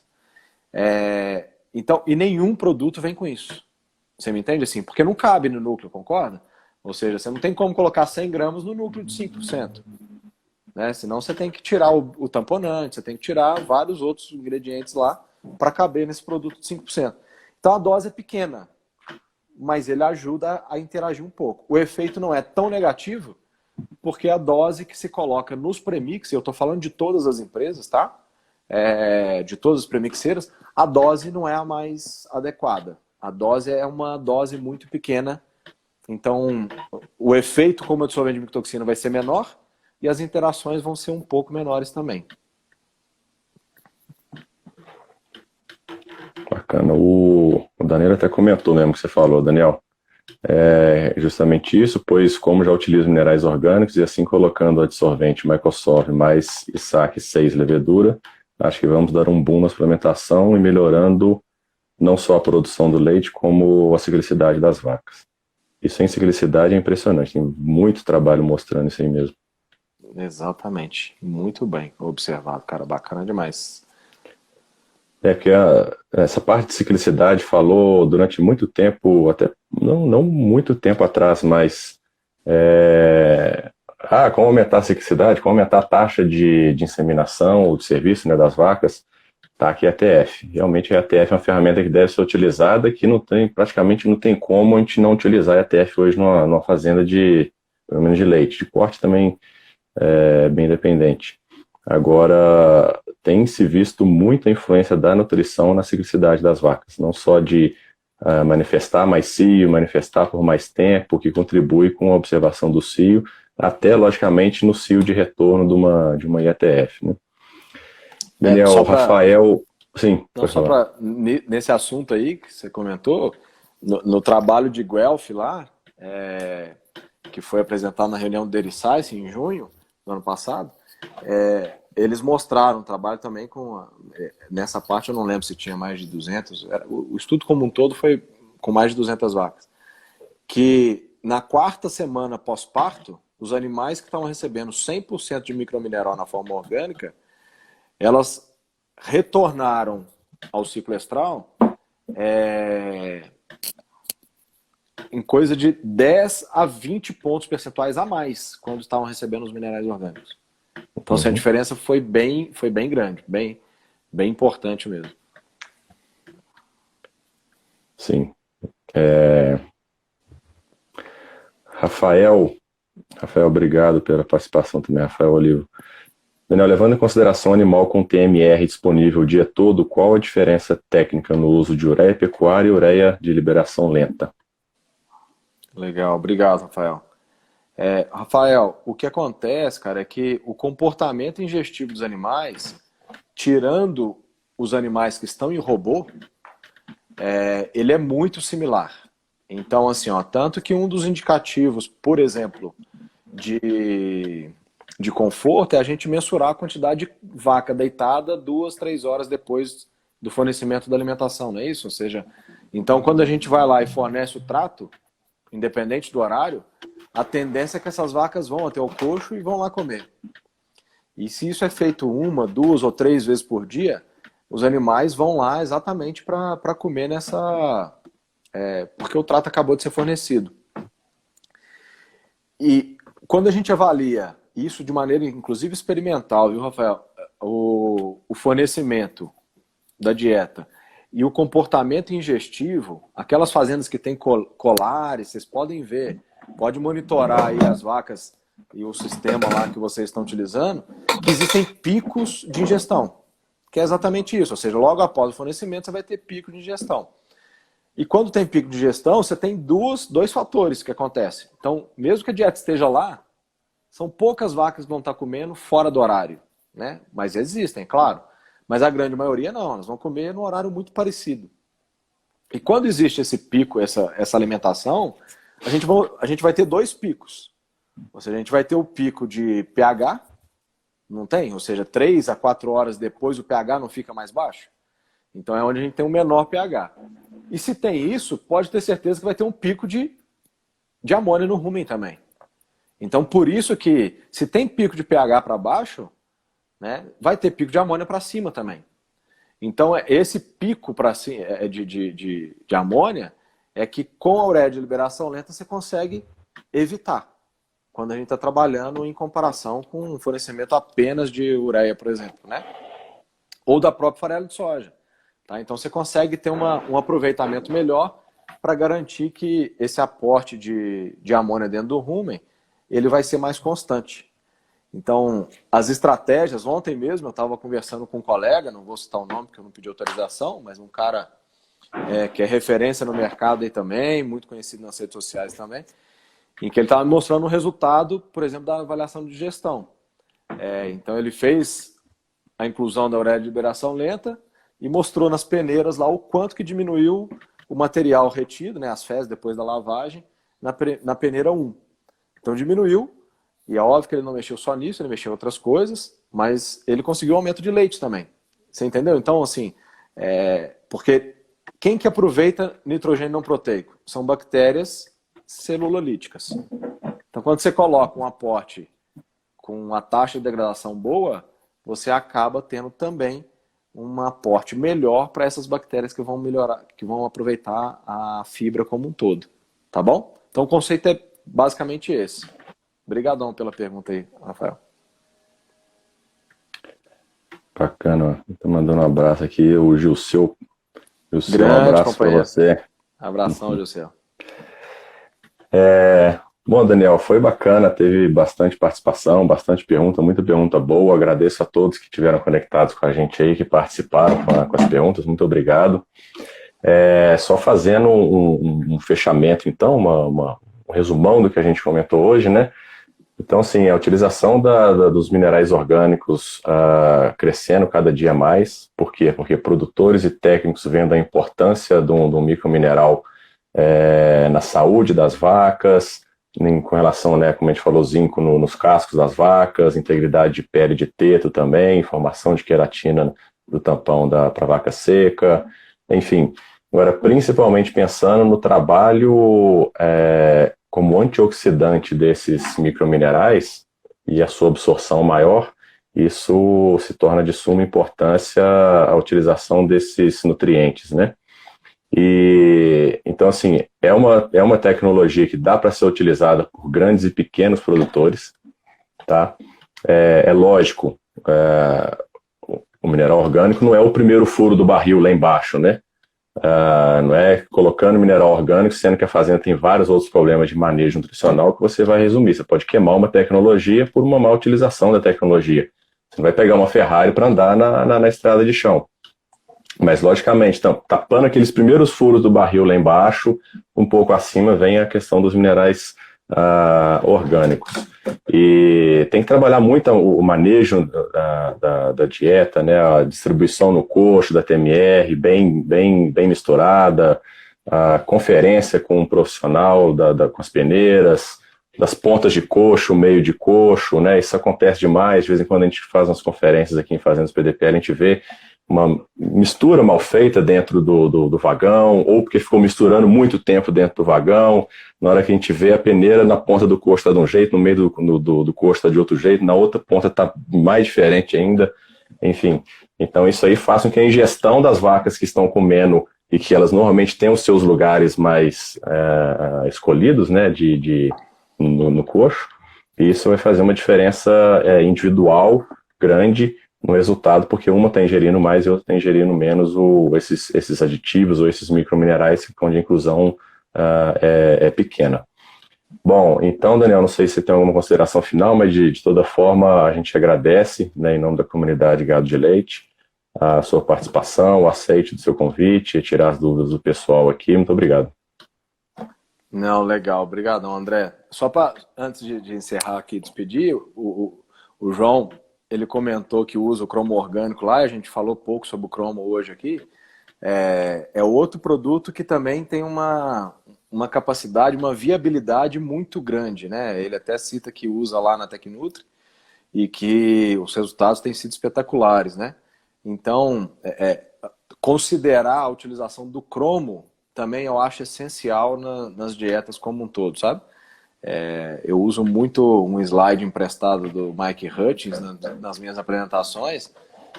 B: Então, e nenhum produto vem com isso. Você me entende assim? Porque não cabe no núcleo, concorda? Ou seja, você não tem como colocar 100 gramas no núcleo de 5%. Né? Senão você tem que tirar o tamponante, você tem que tirar vários outros ingredientes lá para caber nesse produto de 5%. Então a dose é pequena, mas ele ajuda a interagir um pouco. O efeito não é tão negativo, porque a dose que se coloca nos premix, eu estou falando de todas as empresas, tá? de todas as premixeiras, a dose não é a mais adequada. A dose é uma dose muito pequena, então o efeito como absorvente de micotoxina vai ser menor e as interações vão ser um pouco menores também.
A: Bacana. O Daniel até comentou mesmo que você falou, Daniel. É justamente isso, pois como já utilizo minerais orgânicos e assim colocando o adsorvente Microsoft mais ISAC 6 levedura, acho que vamos dar um boom na suplementação e melhorando não só a produção do leite, como a ciclicidade das vacas. Isso em ciclicidade é impressionante, tem muito trabalho mostrando isso aí mesmo.
B: Exatamente. Muito bem observado, cara. Bacana demais.
A: Porque essa parte de ciclicidade falou durante muito tempo, até não muito tempo atrás, mas como aumentar a ciclicidade, como aumentar a taxa de inseminação ou de serviço, né, das vacas, tá aqui a ATF. Realmente a ATF é uma ferramenta que deve ser utilizada, que praticamente não tem como a gente não utilizar a ATF hoje numa fazenda pelo menos de leite. De corte também é bem dependente. Agora, tem se visto muita influência da nutrição na ciclicidade das vacas, não só de manifestar mais cio, manifestar por mais tempo, que contribui com a observação do cio, até, logicamente, no cio de retorno de uma IATF. Né? Daniel, Rafael... Sim,
B: não, só para nesse assunto aí que você comentou, no trabalho de Guelph lá, que foi apresentado na reunião do Dairy Science em junho do ano passado, eles mostraram um trabalho também nessa parte eu não lembro se tinha mais de 200, o estudo como um todo foi com mais de 200 vacas, que na quarta semana pós-parto, os animais que estavam recebendo 100% de micromineral na forma orgânica, elas retornaram ao ciclo estral em coisa de 10 a 20 pontos percentuais a mais quando estavam recebendo os minerais orgânicos. Então, assim, a diferença foi bem grande, bem importante mesmo.
A: Sim. Rafael, obrigado pela participação também, Rafael Olivo. Daniel, levando em consideração o animal com TMR disponível o dia todo, qual a diferença técnica no uso de ureia pecuária e ureia de liberação lenta?
B: Legal, obrigado, Rafael. Rafael, o que acontece, cara, é que o comportamento ingestivo dos animais, tirando os animais que estão em robô, ele é muito similar. Então, assim, tanto que um dos indicativos, por exemplo, de conforto é a gente mensurar a quantidade de vaca deitada 2, 3 horas depois do fornecimento da alimentação, não é isso? Ou seja, então quando a gente vai lá e fornece o trato, independente do horário, a tendência é que essas vacas vão até o coxo e vão lá comer. E se isso é feito 1, 2 ou 3 vezes por dia, os animais vão lá exatamente para comer porque o trato acabou de ser fornecido. E quando a gente avalia isso de maneira, inclusive, experimental, viu, Rafael? O fornecimento da dieta e o comportamento ingestivo, aquelas fazendas que têm colares, vocês podem ver, pode monitorar aí as vacas e o sistema lá que vocês estão utilizando, que existem picos de ingestão, que é exatamente isso, ou seja, logo após o fornecimento você vai ter pico de ingestão. E quando tem pico de ingestão, você tem dois fatores que acontecem. Então, mesmo que a dieta esteja lá, são poucas vacas que vão estar comendo fora do horário, né? Mas existem, claro. Mas a grande maioria não, elas vão comer no horário muito parecido. E quando existe esse pico, essa alimentação, a gente vai ter 2 picos. Ou seja, a gente vai ter o pico de pH, não tem? Ou seja, 3 a 4 horas depois o pH não fica mais baixo. Então é onde a gente tem um menor pH. E se tem isso, pode ter certeza que vai ter um pico de amônia no rumen também. Então, por isso que, se tem pico de pH para baixo, né, vai ter pico de amônia para cima também. Então, esse pico de amônia é que, com a ureia de liberação lenta, você consegue evitar. Quando a gente está trabalhando em comparação com um fornecimento apenas de ureia, por exemplo, né? Ou da própria farelo de soja. Tá? Então, você consegue ter um aproveitamento melhor para garantir que esse aporte de amônia dentro do rumen ele vai ser mais constante. Então, as estratégias, ontem mesmo eu estava conversando com um colega, não vou citar o nome porque eu não pedi autorização, mas um cara que é referência no mercado aí também, muito conhecido nas redes sociais também, em que ele estava me mostrando o resultado, por exemplo, da avaliação de gestão. Então, ele fez a inclusão da ureia de liberação lenta e mostrou nas peneiras lá o quanto que diminuiu o material retido, né, as fezes depois da lavagem, na peneira 1. Então, diminuiu. E é óbvio que ele não mexeu só nisso, ele mexeu em outras coisas, mas ele conseguiu um aumento de leite também. Você entendeu? Então, assim, porque quem que aproveita nitrogênio não proteico? São bactérias celulolíticas. Então, quando você coloca um aporte com uma taxa de degradação boa, você acaba tendo também um aporte melhor para essas bactérias que vão melhorar, que vão aproveitar a fibra como um todo. Tá bom? Então, o conceito é basicamente esse. Obrigadão pela pergunta aí, Rafael.
A: Bacana. Estou mandando um abraço aqui, o Gilceu. Gilceu, um
B: Grande
A: abraço para
B: companheiro.
A: você.
B: Abração, Gilceu.
A: Bom, Daniel, foi bacana, teve bastante participação, bastante pergunta, muita pergunta boa. Agradeço a todos que estiveram conectados com a gente aí, que participaram com as perguntas. Muito obrigado. Só fazendo um fechamento, então, um resumão do que a gente comentou hoje, né? Então, sim, a utilização dos minerais orgânicos crescendo cada dia mais. Por quê? Porque produtores e técnicos vendo a importância de um micromineral na saúde das vacas, com relação, né, como a gente falou, zinco nos cascos das vacas, integridade de pele de teto também, formação de queratina do tampão para vaca seca, enfim. Agora, principalmente pensando no trabalho como antioxidante desses microminerais e a sua absorção maior, isso se torna de suma importância a utilização desses nutrientes, né? E então, assim, é uma tecnologia que dá para ser utilizada por grandes e pequenos produtores, tá? Lógico, o mineral orgânico não é o primeiro furo do barril lá embaixo, né? Não é colocando mineral orgânico, sendo que a fazenda tem vários outros problemas de manejo nutricional que você vai resumir. Você pode queimar uma tecnologia por uma má utilização da tecnologia. Você não vai pegar uma Ferrari para andar na estrada de chão. Mas, logicamente, tapando aqueles primeiros furos do barril lá embaixo, um pouco acima vem a questão dos minerais orgânicos. E tem que trabalhar muito o manejo da dieta, né, a distribuição no coxo da TMR, bem misturada, a conferência com um profissional com as peneiras, das pontas de coxo, meio de coxo, né, isso acontece demais. De vez em quando a gente faz umas conferências aqui em Fazendas PDPL, a gente vê uma mistura mal feita dentro do vagão, ou porque ficou misturando muito tempo dentro do vagão. Na hora que a gente vê a peneira na ponta do coxo está de um jeito, no meio do coxo está de outro jeito, na outra ponta está mais diferente ainda. Enfim, então isso aí faz com que a ingestão das vacas que estão comendo e que elas normalmente têm os seus lugares mais escolhidos, né, no coxo, e isso vai fazer uma diferença individual grande no resultado, porque uma está ingerindo mais e outra está ingerindo menos esses aditivos ou esses microminerais onde a inclusão é pequena. Bom, então, Daniel, não sei se você tem alguma consideração final, mas de toda forma a gente agradece, né, em nome da comunidade Gado de Leite, a sua participação, o aceite do seu convite, tirar as dúvidas do pessoal aqui. Muito obrigado.
B: Não, legal. Obrigadão, André. Só para, antes de encerrar aqui e despedir, o João, ele comentou que usa o cromo orgânico lá, a gente falou pouco sobre o cromo hoje aqui. É outro produto que também tem uma capacidade, uma viabilidade muito grande, né? Ele até cita que usa lá na Tecnutri e que os resultados têm sido espetaculares, né? Então, considerar a utilização do cromo também eu acho essencial nas dietas como um todo, sabe? Eu uso muito um slide emprestado do Mike Hutchins nas minhas apresentações,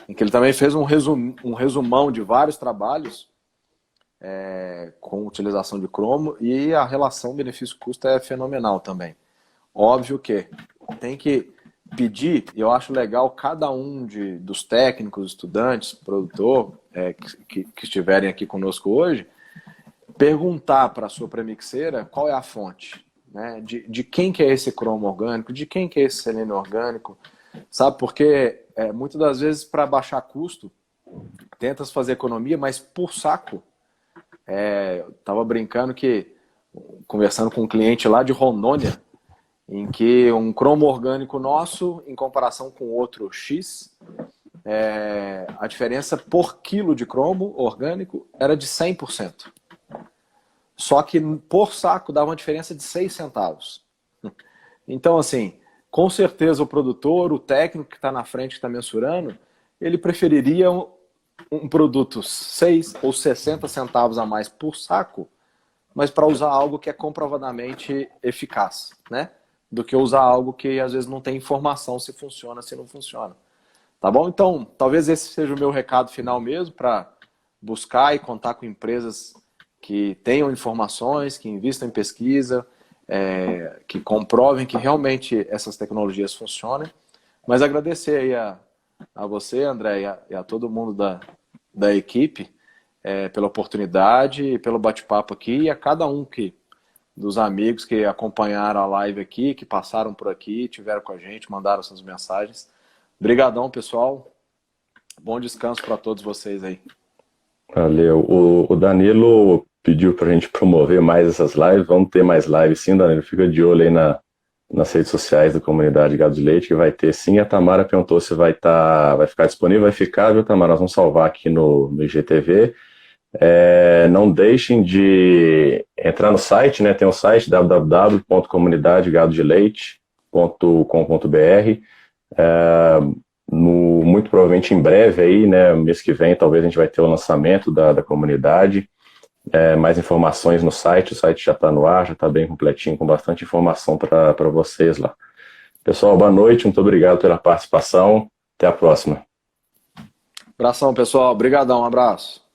B: em que ele também fez um resumão de vários trabalhos com utilização de cromo, e a relação benefício-custo é fenomenal também. Óbvio que tem que pedir, e eu acho legal cada um dos técnicos, estudantes, produtor, que estiverem aqui conosco hoje, perguntar para a sua premixeira qual é a fonte. né? De quem que é esse cromo orgânico, de quem que é esse selênio orgânico, sabe? Porque muitas das vezes para baixar custo, tenta-se fazer economia, mas por saco. Eu estava brincando conversando com um cliente lá de Rondônia, em que um cromo orgânico nosso, em comparação com outro X, a diferença por quilo de cromo orgânico era de 100%. Só que por saco dava uma diferença de 6 centavos. Então, assim, com certeza o produtor, o técnico que está na frente, que está mensurando, ele preferiria um produto 6 ou 60 centavos a mais por saco, mas para usar algo que é comprovadamente eficaz, né? Do que usar algo que às vezes não tem informação se funciona, se não funciona. Tá bom? Então, talvez esse seja o meu recado final mesmo, para buscar e contar com empresas que tenham informações, que invistam em pesquisa, que comprovem que realmente essas tecnologias funcionam. Mas agradecer aí a você, André, e a todo mundo da equipe pela oportunidade e pelo bate-papo aqui, e a cada um dos amigos que acompanharam a live aqui, que passaram por aqui, tiveram com a gente, mandaram suas mensagens. Obrigadão, pessoal. Bom descanso para todos vocês aí.
A: Valeu. O Danilo pediu para a gente promover mais essas lives. Vamos ter mais lives sim, Danilo. Fica de olho aí nas redes sociais da comunidade Gado de Leite, que vai ter sim. A Tamara perguntou se vai ficar disponível. Vai ficar, viu, Tamara? Nós vamos salvar aqui no IGTV. Não deixem de entrar no site, né? Tem o site www.comunidadegadodeleite.com.br. Muito provavelmente em breve aí, né, mês que vem, talvez a gente vai ter o lançamento da comunidade. Mais informações no site. O site já está no ar, já está bem completinho, com bastante informação para vocês lá. Pessoal, boa noite, muito obrigado pela participação. Até a próxima.
B: Abração, pessoal. Obrigadão, um abraço.